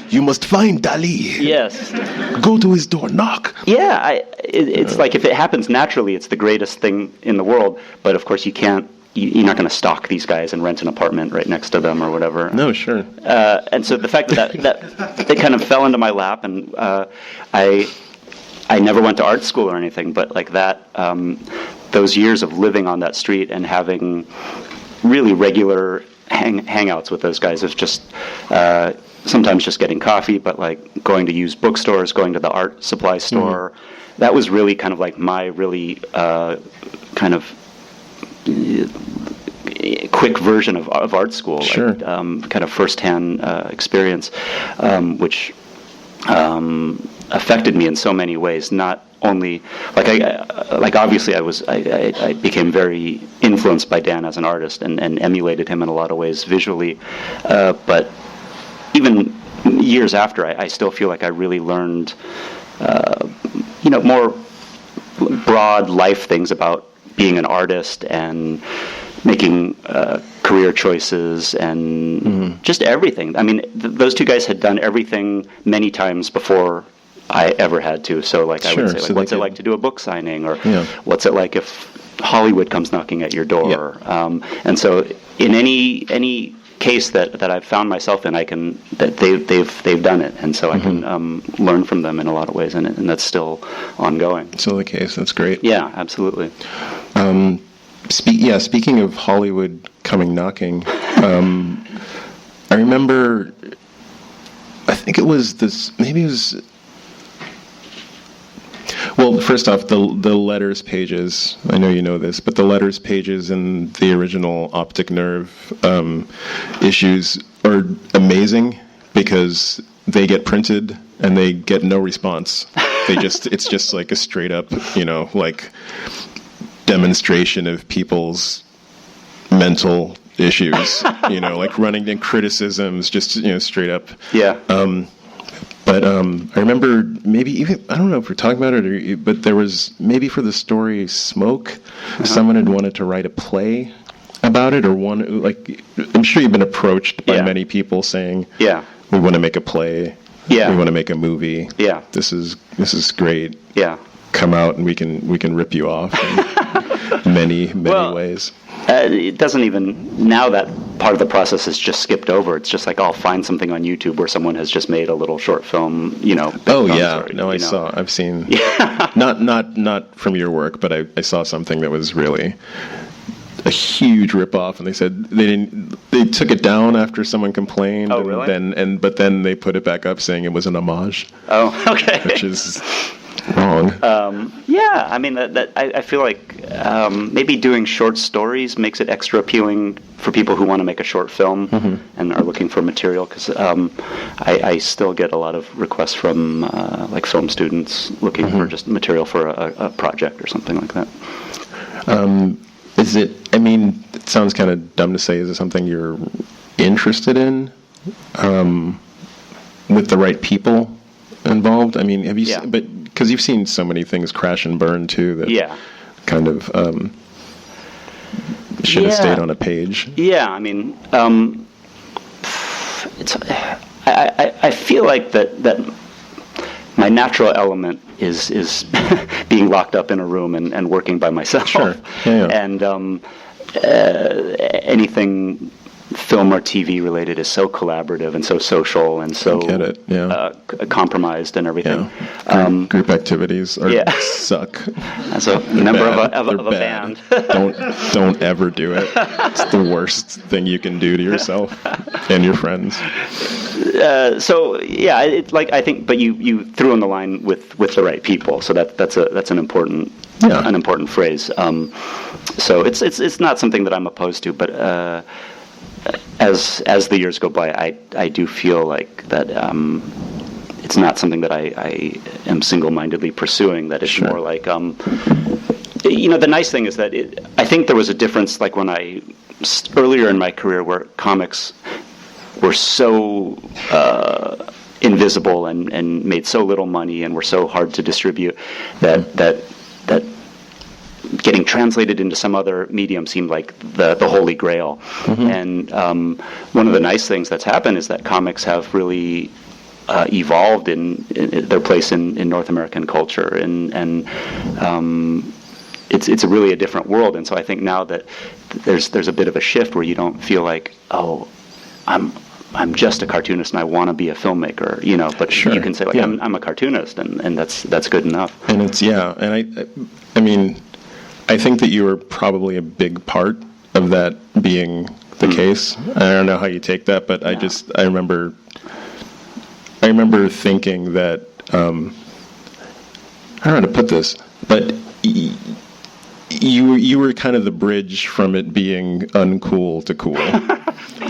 S2: you must find Dali.
S1: Yes.
S2: Go to his door, knock.
S1: Yeah, it's like if it happens naturally, it's the greatest thing in the world. But of course, you can't. You're not going to stalk these guys and rent an apartment right next to them or whatever.
S2: No, sure.
S1: And so the fact that they kind of fell into my lap, and I never went to art school or anything, but like that, those years of living on that street and having really regular hangouts with those guys of just sometimes just getting coffee, but like going to used bookstores, going to the art supply store. Mm-hmm. That was really kind of like my really kind of quick version of art school,
S2: sure.
S1: Like, kind of firsthand experience, which affected me in so many ways. Not only like obviously I became very influenced by Dan as an artist and emulated him in a lot of ways visually, but even years after, I still feel like I really learned more broad life things about being an artist and making career choices and just everything. I mean, those two guys had done everything many times before I ever had to. So, like, I would say, like, what's it like to do a book signing, or what's it like if Hollywood comes knocking at your door. And so in any case that I've found myself in, they've done it, and so I can learn from them in a lot of ways, and that's still ongoing.
S2: Still the case. That's great.
S1: Yeah, absolutely.
S2: Speaking of Hollywood coming knocking, I remember, I think it was this, maybe it was, well, first off, the letters pages, I know you know this, but the letters pages in the original Optic Nerve issues are amazing because they get printed and they get no response. It's just like a straight up, like demonstration of people's mental issues, like running in criticisms, just, straight up.
S1: Yeah.
S2: But I remember maybe even, I don't know if we're talking about it, but there was maybe for the story Smoke, someone had wanted to write a play about it, or I'm sure you've been approached by many people saying, we want to make a play, we want to make a movie, this is great, come out and we can rip you off in many ways.
S1: It doesn't even, now that part of the process is just skipped over. It's just like, I'll find something on YouTube where someone has just made a little short film,
S2: I've seen, not from your work, but I saw something that was really a huge ripoff, and they said they took it down after someone complained.
S1: Oh, really?
S2: But then they put it back up saying it was an homage.
S1: Oh, okay.
S2: Which is wrong.
S1: I mean, I feel like maybe doing short stories makes it extra appealing for people who want to make a short film and are looking for material, because I still get a lot of requests from like film students looking for just material for a project or something like that.
S2: It sounds kind of dumb to say, is it something you're interested in with the right people involved? I mean, have you but because you've seen so many things crash and burn too that kind of should have stayed on a page. Yeah, I mean,
S1: I feel like that my natural element is being locked up in a room and working by myself.
S2: Sure. Yeah.
S1: And anything film or TV related is so collaborative and so social and so compromised and everything.
S2: Yeah. Group activities suck.
S1: As a member of a band,
S2: don't ever do it. It's the worst thing you can do to yourself and your friends. I think, but you threw in the line with the right people, so that's an important phrase. So it's not something that I'm opposed to, but as the years go by, I do feel like that it's not something that I am single-mindedly pursuing. That it's more like the nice thing is that I think there was a difference, like when earlier in my career, where comics were so invisible and made so little money and were so hard to distribute that getting translated into some other medium seemed like the holy grail. And one of the nice things that's happened is that comics have really evolved in their place in North American culture, and it's really a different world. And so I think now that there's a bit of a shift where you don't feel like, oh, I'm just a cartoonist and I want to be a filmmaker, but you can say, like, I'm a cartoonist, and that's good enough. And it's and I mean, I think that you were probably a big part of that being the case. I don't know how you take that, but I remember thinking that I don't know how to put this, but you were kind of the bridge from it being uncool to cool.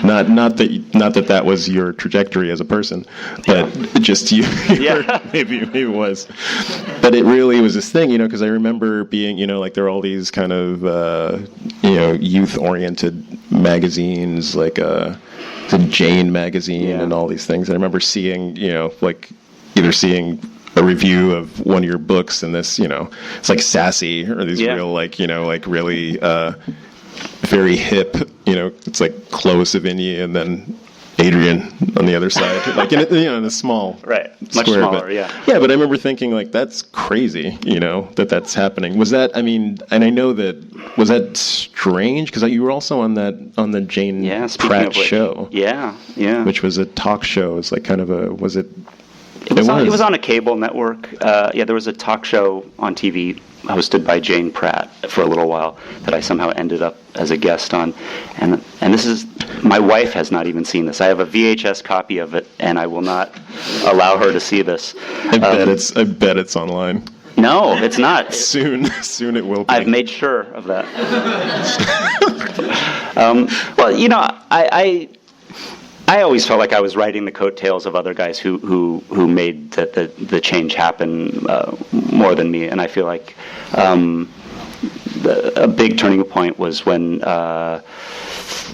S2: Not that was your trajectory as a person, but just you. Maybe it was. But it really was this thing, because I remember being, like there are all these kind of, youth-oriented magazines, like the Jane magazine and all these things. And I remember seeing, like either seeing a review of one of your books and this, it's like Sassy or these real, like really very hip, it's like Chloe Sevigny and then Adrian on the other side, like in a small
S1: Right, much
S2: square,
S1: smaller,
S2: but,
S1: yeah.
S2: Yeah, but I remember thinking like that's crazy, that's happening. Was that? I mean, and I know that was that strange because you were also on the Jane Pratt show.
S1: Yeah.
S2: Which was a talk show. It's like kind of a was it?
S1: It was on a cable network. There was a talk show on TV hosted by Jane Pratt for a little while that I somehow ended up as a guest on. And this is, my wife has not even seen this. I have a VHS copy of it, and I will not allow her to see this.
S2: I bet it's online.
S1: No, it's not.
S2: Soon it will be.
S1: I've made sure of that. I always felt like I was riding the coattails of other guys who made the change happen more than me, and I feel like a big turning point was when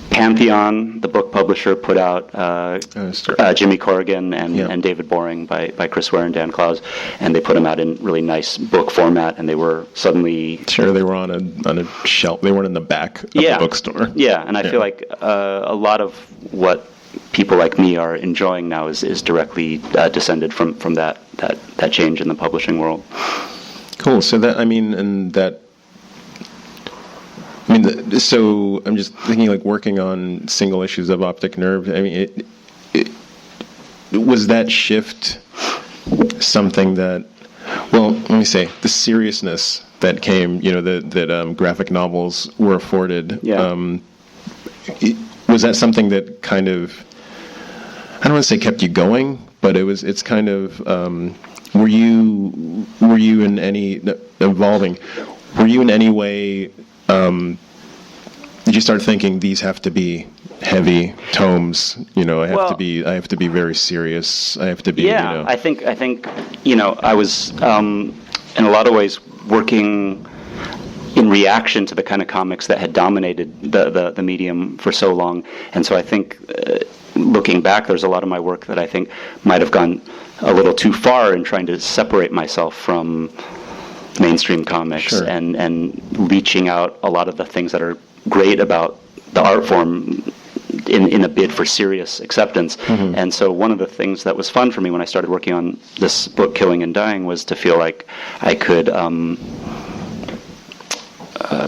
S1: Pantheon, the book publisher, put out Jimmy Corrigan and David Boring by Chris Ware and Dan Clowes, and they put them out in really nice book format, and they were suddenly...
S2: Sure, they were on a shelf. They weren't in the back of the bookstore.
S1: Yeah, and I feel like a lot of what people like me are enjoying now is directly descended from that change in the publishing world. Cool.
S2: So so I'm just thinking, like, working on single issues of Optic Nerve. I mean, it was that shift something that, well, let me say, the seriousness that came, that graphic novels were afforded.
S1: Yeah.
S2: Was that something that kind of, I don't want to say kept you going, but it's kind of, were you in any way, did you start thinking these have to be heavy tomes? I have to be very serious. I have to be.
S1: Yeah, I think I was in a lot of ways working in reaction to the kind of comics that had dominated the medium for so long, and so I think looking back, there's a lot of my work that I think might have gone a little too far in trying to separate myself from mainstream comics.
S2: Sure.
S1: and leaching out a lot of the things that are great about the art form in a bid for serious acceptance.
S2: Mm-hmm.
S1: And so one of the things that was fun for me when I started working on this book, Kiling and Dying, was to feel like I could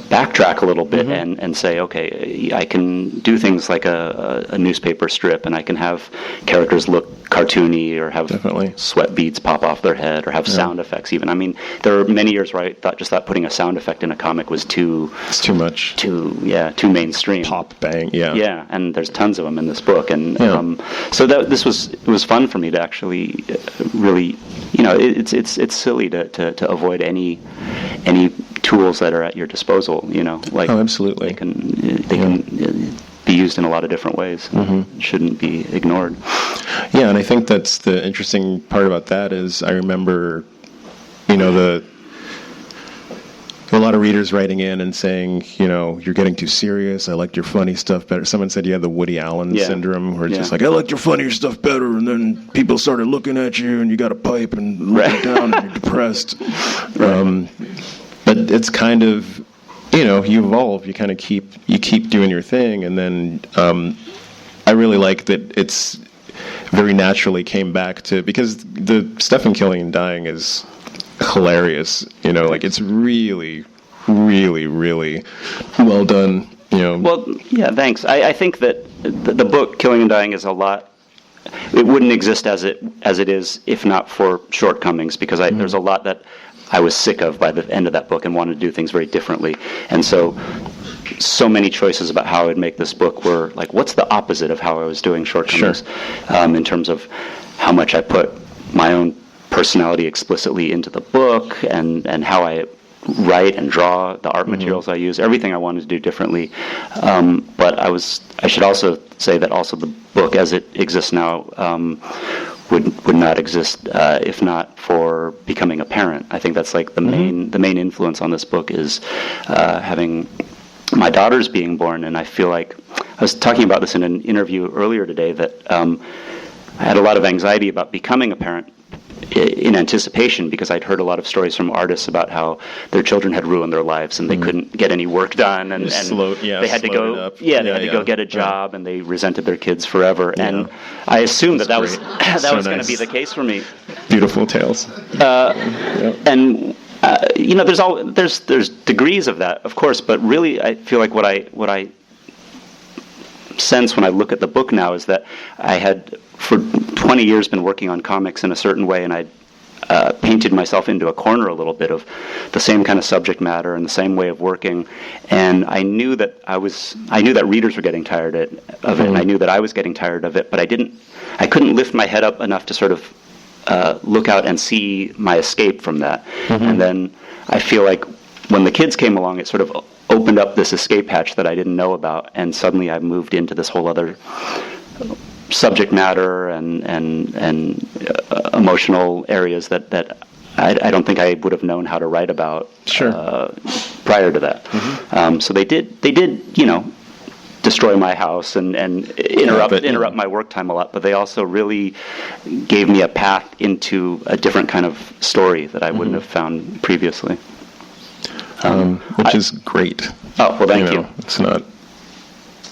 S1: backtrack a little bit and say, okay, I can do things like a newspaper strip, and I can have characters look cartoony or have sweat beads pop off their head or have sound effects even. I mean, there were many years where I thought putting a sound effect in a comic was too much. Too mainstream.
S2: Pop, bang, yeah.
S1: Yeah, and there's tons of them in this book. And so it was fun for me to actually really, it's silly to avoid any tools that are at your disposal, like
S2: absolutely.
S1: They can be used in a lot of different ways.
S2: Mm-hmm.
S1: Shouldn't be ignored.
S2: Yeah, and I think that's the interesting part about that is I remember, a lot of readers writing in and saying, you're getting too serious. I liked your funny stuff better. Someone said you had the Woody Allen syndrome, where it's just like, I liked your funnier stuff better, and then people started looking at you, and you got a pipe and looking down, and you're depressed. But it's kind of, you evolve. You kind of keep doing your thing, and then I really like that it's very naturally came back to, because the stuff in Kiling and Dying is hilarious. Like it's really, really, really well done.
S1: Well, yeah, thanks. I think that the book Kiling and Dying is a lot. It wouldn't exist as it is if not for shortcomings, because there's a lot that I was sick of by the end of that book and wanted to do things very differently. And so many choices about how I would make this book were like, what's the opposite of how I was doing shortcomings?
S2: Sure.
S1: In terms of how much I put my own personality explicitly into the book and how I write and draw, the art materials I use, everything I wanted to do differently. But I should also say that also the book as it exists now would not exist if not for becoming a parent. I think that's like the main influence on this book is having my daughters being born, and I feel like I was talking about this in an interview earlier today that I had a lot of anxiety about becoming a parent in anticipation, because I'd heard a lot of stories from artists about how their children had ruined their lives and they couldn't get any work done, and they had to go go get a job, and they resented their kids forever. Yeah. And I assumed that was going to be the case for me.
S2: Beautiful tales.
S1: And there's degrees of that, of course, but really I feel like what I sense when I look at the book now is that I had for 20 years been working on comics in a certain way, and I'd painted myself into a corner a little bit of the same kind of subject matter and the same way of working, and I knew that readers were getting tired of it, and I knew that I was getting tired of it, but I couldn't lift my head up enough to sort of look out and see my escape from that. And then I feel like when the kids came along, it sort of opened up this escape hatch that I didn't know about, and suddenly I moved into this whole other subject matter and emotional areas that I don't think I would have known how to write about prior to that. So they did destroy my house and interrupt my work time a lot, but they also really gave me a path into a different kind of story that I wouldn't have found previously.
S2: Which is great.
S1: Oh, well, thank you.
S2: It's not.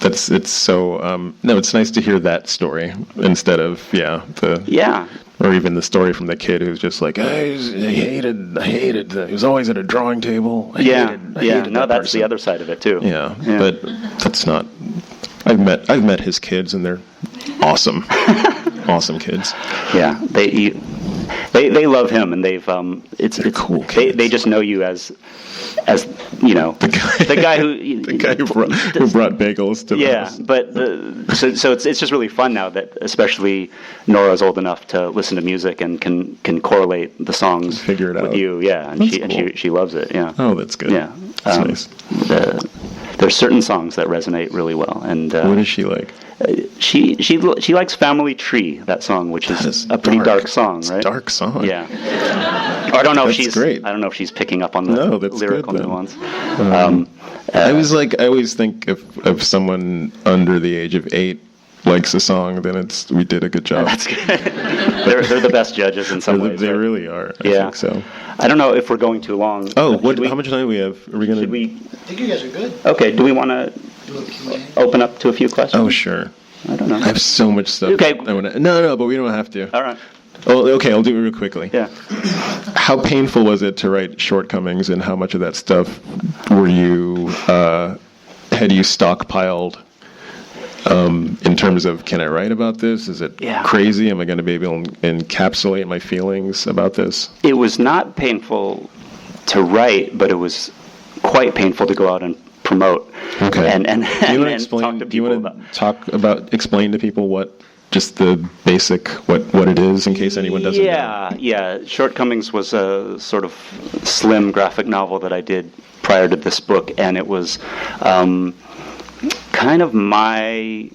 S2: It's so. No, it's nice to hear that story instead of or even the story from the kid who's just like, I hated. He was always at a drawing table. I hated
S1: No, that's
S2: person.
S1: the other side of it too.
S2: Yeah, but that's not. I've met his kids, and they're awesome, awesome kids.
S1: Yeah, they love him, and they've it's
S2: cool.
S1: They just know you as the guy who
S2: brought bagels to the house.
S1: But so it's just really fun now that especially Nora's old enough to listen to music and can correlate the songs
S2: figure it
S1: with
S2: out.
S1: you. Yeah, and she loves it. Yeah.
S2: Oh, that's good.
S1: Yeah,
S2: that's nice.
S1: There's certain songs that resonate really well, and
S2: what is she like?
S1: She likes Family Tree, that song, which is a pretty dark song, right?
S2: It's a dark song.
S1: Yeah. I don't know if she's
S2: great.
S1: I don't know if she's picking up on the lyrical nuance.
S2: I always think if someone under the age of 8 likes a song, then we did a good job.
S1: That's good. they're the best judges in some ways.
S2: They really are. I think so.
S1: I don't know if we're going too long.
S2: Oh, how much time do we have? Are we gonna?
S3: I think you guys are good.
S1: Okay. Do we want to open up to a few questions?
S2: Oh, sure.
S1: I don't know.
S2: I have so much stuff.
S1: Okay.
S2: No, but we don't have to.
S1: All right.
S2: Oh, okay. I'll do it real quickly.
S1: Yeah.
S2: How painful was it to write Shortcomings, and how much of that stuff were you had you stockpiled? In terms of, can I write about this? Is it crazy? Am I going to be able to encapsulate my feelings about this?
S1: It was not painful to write, but it was quite painful to go out and promote.
S2: Okay.
S1: And
S2: explain?
S1: talk to people.
S2: Do you want to explain to people what just the basic what it is, in case anyone doesn't know?
S1: Yeah. Shortcomings was a sort of slim graphic novel that I did prior to this book, and it was kind of my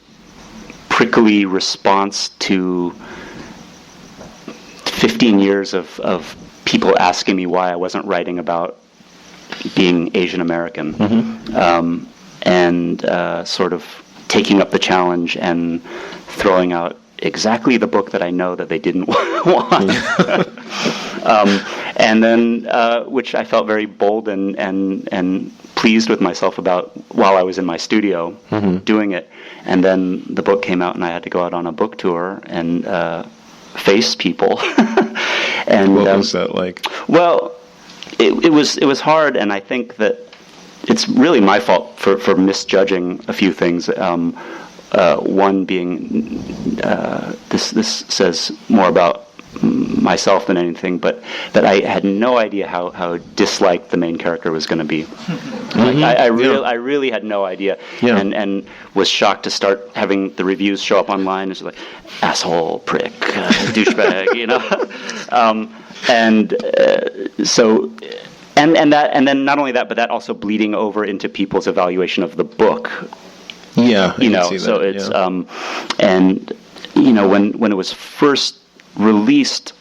S1: prickly response to 15 years of people asking me why I wasn't writing about being Asian American, and sort of taking up the challenge and throwing out exactly the book that I know that they didn't want. And then, which I felt very bold and pleased with myself about while I was in my studio doing it. And then the book came out, and I had to go out on a book tour and face people. And
S2: what was that like?
S1: Well, it was hard, and I think that it's really my fault for misjudging a few things. One being this says more about myself than anything, but that I had no idea how disliked the main character was going to be. I really had no idea, and was shocked to start having the reviews show up online. It's like asshole, prick, douchebag, and then not only that, but that also bleeding over into people's evaluation of the book.
S2: Yeah,
S1: so it's and when it was first released,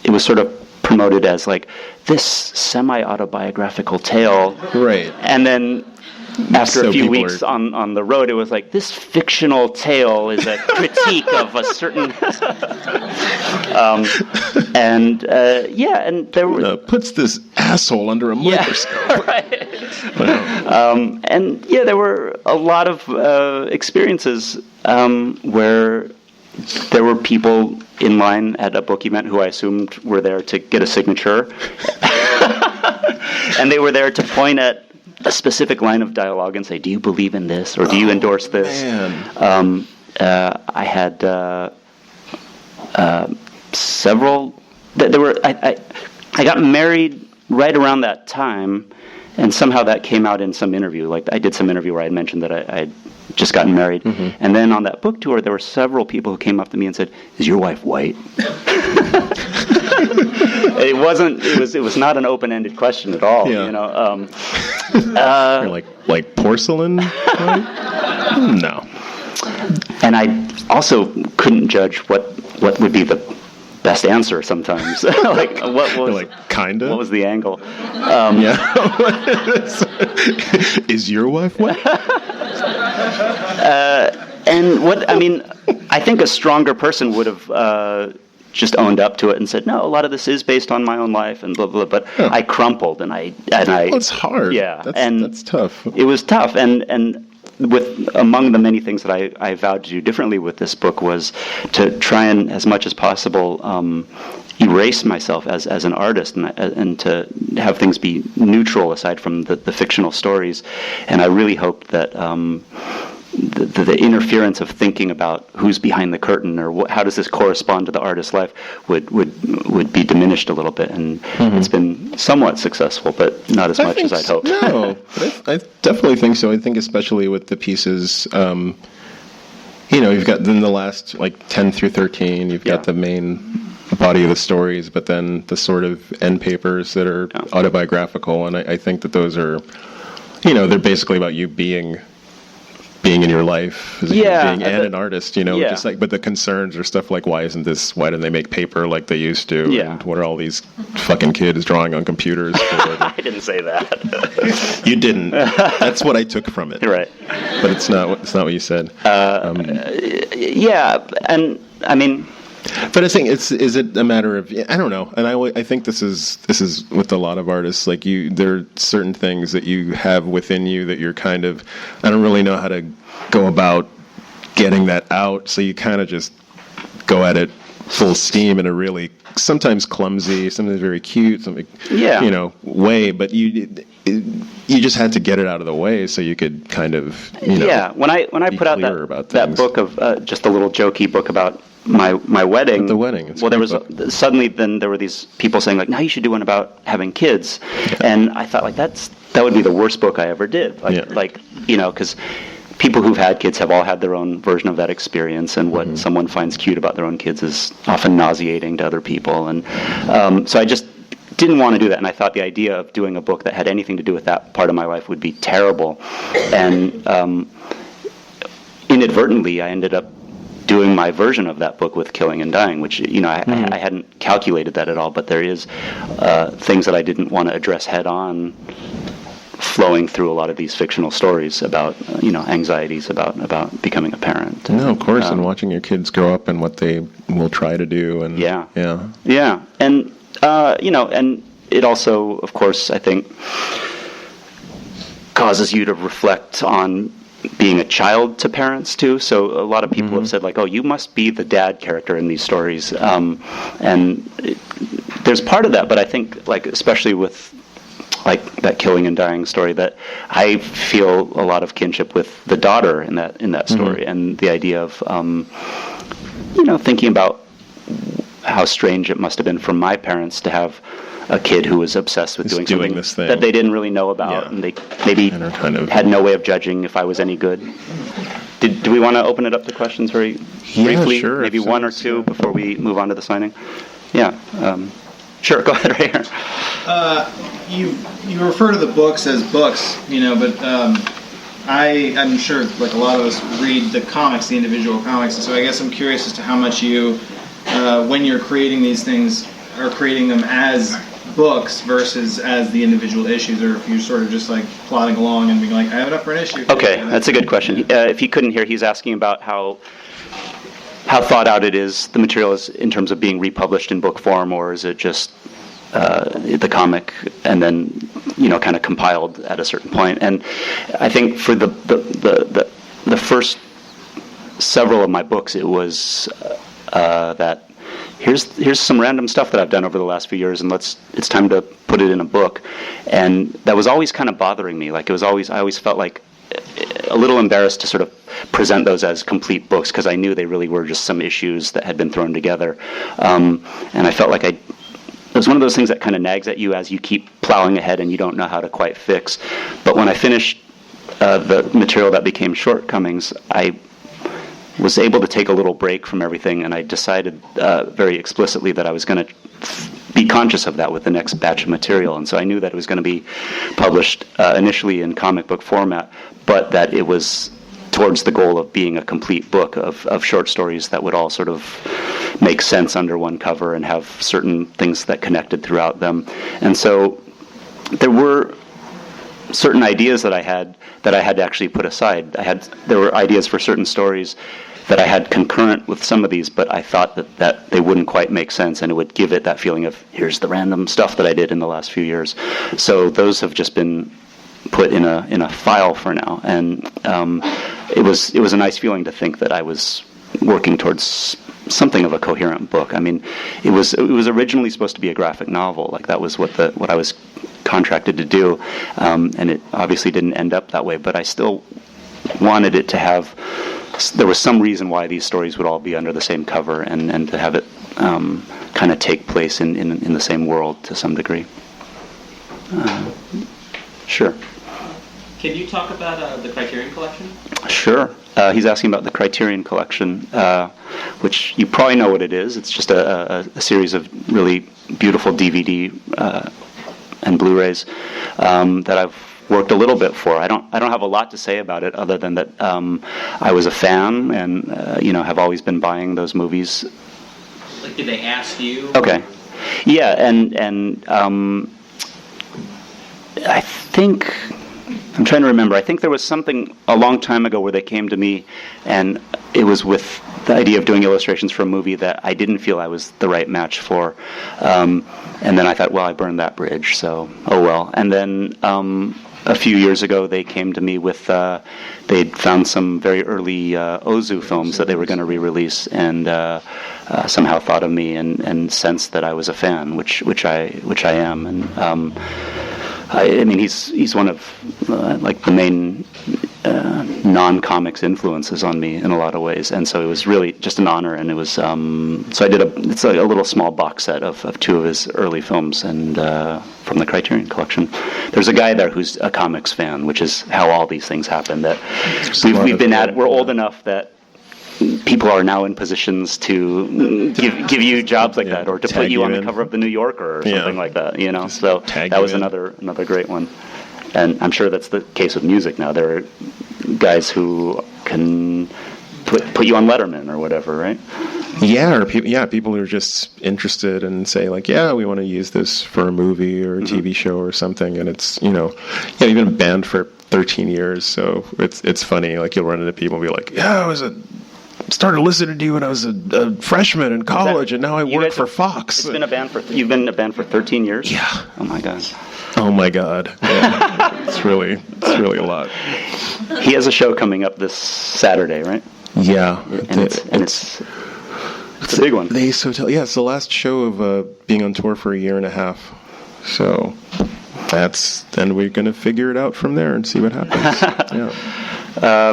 S1: it was sort of promoted as like this semi-autobiographical tale,
S2: right? And
S1: then after a few weeks on the road, it was like this fictional tale is a critique of a certain And and there were
S2: puts this asshole under a microscope.
S1: Right. And there were a lot of experiences where there were people in line at a book event who I assumed were there to get a signature, and they were there to point at a specific line of dialogue and say, "Do you believe in this, or do you endorse this?"
S2: Man.
S1: I had several. There were. I got married right around that time, and somehow that came out in some interview. Like I did some interview where I mentioned that I'd just gotten married, and then on that book tour, there were several people who came up to me and said, "Is your wife white?" It wasn't. It was not an open-ended question at all.
S2: Yeah.
S1: You know.
S2: You're like porcelain? Right? No.
S1: And I also couldn't judge what would be the best answer sometimes. Like what was
S2: like kinda?
S1: What was the angle?
S2: Is your wife white?
S1: And I think a stronger person would have just owned up to it and said, "No, a lot of this is based on my own life," and blah blah. But I crumpled, and I.
S2: Well, it's hard.
S1: Yeah,
S2: that's tough.
S1: It was tough, and with among the many things that I vowed to do differently with this book was to try and, as much as possible, erase myself as an artist and to have things be neutral aside from the fictional stories. And I really hoped that the interference of thinking about who's behind the curtain or how does this correspond to the artist's life would be diminished a little bit. And it's been somewhat successful, but not as much as I'd hoped.
S2: No, I definitely think so. I think especially with the pieces, you've got then the last 10 through 13, you've got the main body of the stories, but then the sort of end papers that are autobiographical, and I think that those are, they're basically about you being in your life as a human being and an artist, just but the concerns are stuff like, why don't they make paper like they used to?
S1: Yeah.
S2: And what are all these fucking kids drawing on computers for?
S1: I didn't say that.
S2: You didn't. That's what I took from it.
S1: Right.
S2: But it's not what you said.
S1: And I mean,
S2: but I think is it a matter of, I don't know, and I think this is with a lot of artists, like there are certain things that you have within you that you're kind of, I don't really know how to go about getting that out, so you kind of just go at it full steam in a really sometimes clumsy, sometimes very cute, way, but you just had to get it out of the way so you could kind of
S1: when I put out that book of just a little jokey book about my wedding.
S2: The wedding.
S1: There was suddenly then there were these people saying like, now you should do one about having kids, and I thought like that would be the worst book I ever did. Because people who've had kids have all had their own version of that experience, and what someone finds cute about their own kids is often nauseating to other people, and so I just didn't want to do that, and I thought the idea of doing a book that had anything to do with that part of my life would be terrible, and inadvertently I ended up doing my version of that book with Kiling and Dying, which I hadn't calculated that at all, but there is things that I didn't want to address head on flowing through a lot of these fictional stories about anxieties about becoming a parent.
S2: No, of course, and watching your kids grow up and what they will try to do, and
S1: and and it also, of course, I think causes you to reflect on being a child to parents too. So a lot of people have said like, oh, you must be the dad character in these stories, and there's part of that, but I think like especially with like that Kiling and Dying story, that I feel a lot of kinship with the daughter in that story, and the idea of thinking about how strange it must have been for my parents to have a kid who was obsessed with doing something
S2: this thing
S1: that they didn't really know about, and they maybe had no way of judging if I was any good. Do we want to open it up to questions very briefly?
S2: Sure,
S1: maybe one or two before we move on to the signing? Yeah. Sure, go ahead right here.
S3: You refer to the books as books, but I'm sure like a lot of us read the comics, the individual comics, and so I guess I'm curious as to how much you, when you're creating these things, are creating them as books versus as the individual issues, or if you're sort of just like plodding along and being like, I have it up for an issue.
S1: Okay, that's a good question. If you couldn't hear, he's asking about how how thought out it is, the material is in terms of being republished in book form, or is it just the comic and then kind of compiled at a certain point. And I think for the first several of my books, it was that here's some random stuff that I've done over the last few years, and it's time to put it in a book. And that was always kind of bothering me. Like I always felt like a little embarrassed to sort of present those as complete books, because I knew they really were just some issues that had been thrown together. And I felt like it was one of those things that kind of nags at you as you keep plowing ahead and you don't know how to quite fix. But when I finished the material that became Shortcomings, I was able to take a little break from everything, and I decided very explicitly that I was going to be conscious of that with the next batch of material. And so I knew that it was going to be published initially in comic book format, but that it was towards the goal of being a complete book of short stories that would all sort of make sense under one cover and have certain things that connected throughout them. And so there were certain ideas that I had to actually put aside. There were ideas for certain stories that I had concurrent with some of these, but I thought that they wouldn't quite make sense, and it would give it that feeling of, here's the random stuff that I did in the last few years. So those have just been put in a file for now, and it was a nice feeling to think that I was working towards something of a coherent book. I mean, it was originally supposed to be a graphic novel, like that was what I was contracted to do, and it obviously didn't end up that way. But I still wanted it to have. There was some reason why these stories would all be under the same cover, and to have it kind of take place in the same world to some degree. Sure.
S4: Can you talk about the Criterion Collection?
S1: Sure. He's asking about the Criterion Collection, which you probably know what it is. It's just a series of really beautiful DVD and Blu-rays that I've worked a little bit for. I don't have a lot to say about it other than that I was a fan and have always been buying those movies.
S4: Like, did they ask you?
S1: Okay. Yeah, and I think, I'm trying to remember, I think there was something a long time ago where they came to me, and it was with the idea of doing illustrations for a movie that I didn't feel I was the right match for. And then I thought, well, I burned that bridge, so oh well. And then a few years ago, they came to me with, they'd found some very early Ozu films that they were going to re-release, and somehow thought of me and sensed that I was a fan, which I am. And I mean, he's one of like the main non-comics influences on me in a lot of ways, and so it was really just an honor. And it was so I did it's like a little small box set of two of his early films, and from the Criterion Collection. There's a guy there who's a comics fan, which is how all these things happen. That we've been at it. We're old enough that people are now in positions to give you jobs like that, or to put you on the cover of the New Yorker or something like that. So that was another great one. And I'm sure that's the case with music now. There are guys who can put you on Letterman or whatever, right?
S2: Yeah, or people who are just interested and say like, yeah, we want to use this for a movie or a TV show or something, and it's you've been a band for 13 years, so it's funny. Like, you'll run into people and be like, yeah, started listening to you when I was a freshman in college, and now I work for Fox.
S1: You've been a band for 13 years?
S2: Yeah.
S1: Oh my god.
S2: Oh my god. Yeah. it's really a lot.
S1: He has a show coming up this Saturday, right?
S2: Yeah.
S1: It's a big one.
S2: The Ace Hotel. Yeah, it's the last show of being on tour for a year and a half. So then we're going to figure it out from there and see what happens. Yeah.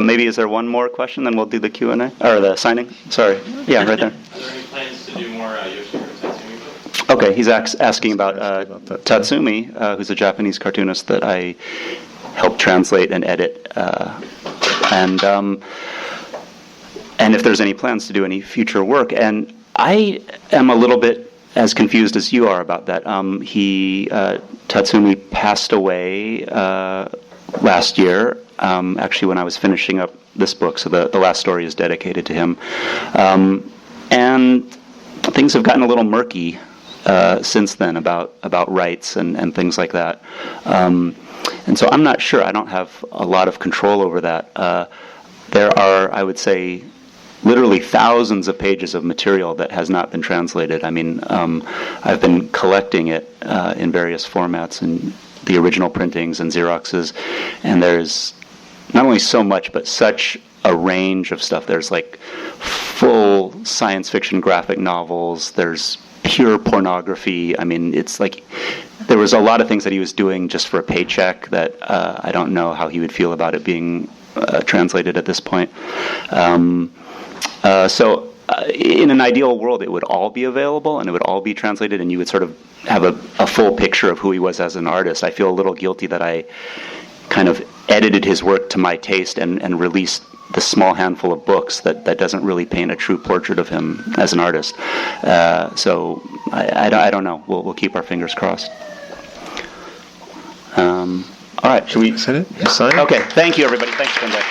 S1: Maybe is there one more question, then we'll do the Q&A? Or the signing? Sorry. Yeah, right there.
S4: Are there any plans to do more Yoshihiro Tatsumi books?
S1: Okay, he's asking about Tatsumi, who's a Japanese cartoonist that I helped translate and edit. And if there's any plans to do any future work. And I am a little bit as confused as you are about that. Tatsumi passed away last year, actually when I was finishing up this book, so the last story is dedicated to him. And things have gotten a little murky since then about rights and things like that. And so I'm not sure. I don't have a lot of control over that. There are, I would say, literally thousands of pages of material that has not been translated. I mean, I've been collecting it in various formats and the original printings and Xeroxes, and there's not only so much, but such a range of stuff. There's like full science fiction graphic novels, there's pure pornography. I mean, it's like there was a lot of things that he was doing just for a paycheck that I don't know how he would feel about it being translated at this point. So in an ideal world, it would all be available and it would all be translated, and you would sort of have a full picture of who he was as an artist. I feel a little guilty that I kind of edited his work to my taste and released the small handful of books that doesn't really paint a true portrait of him as an artist. So I don't know. We'll keep our fingers crossed. All right, should we?
S2: Is that it? You sign?
S1: Okay, thank you, everybody. Thanks for coming back.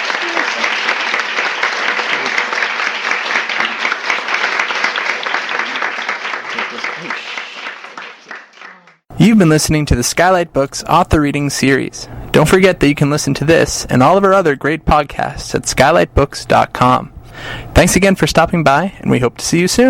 S5: You've been listening to the Skylight Books Author Reading Series. Don't forget that you can listen to this and all of our other great podcasts at skylightbooks.com. Thanks again for stopping by, and we hope to see you soon.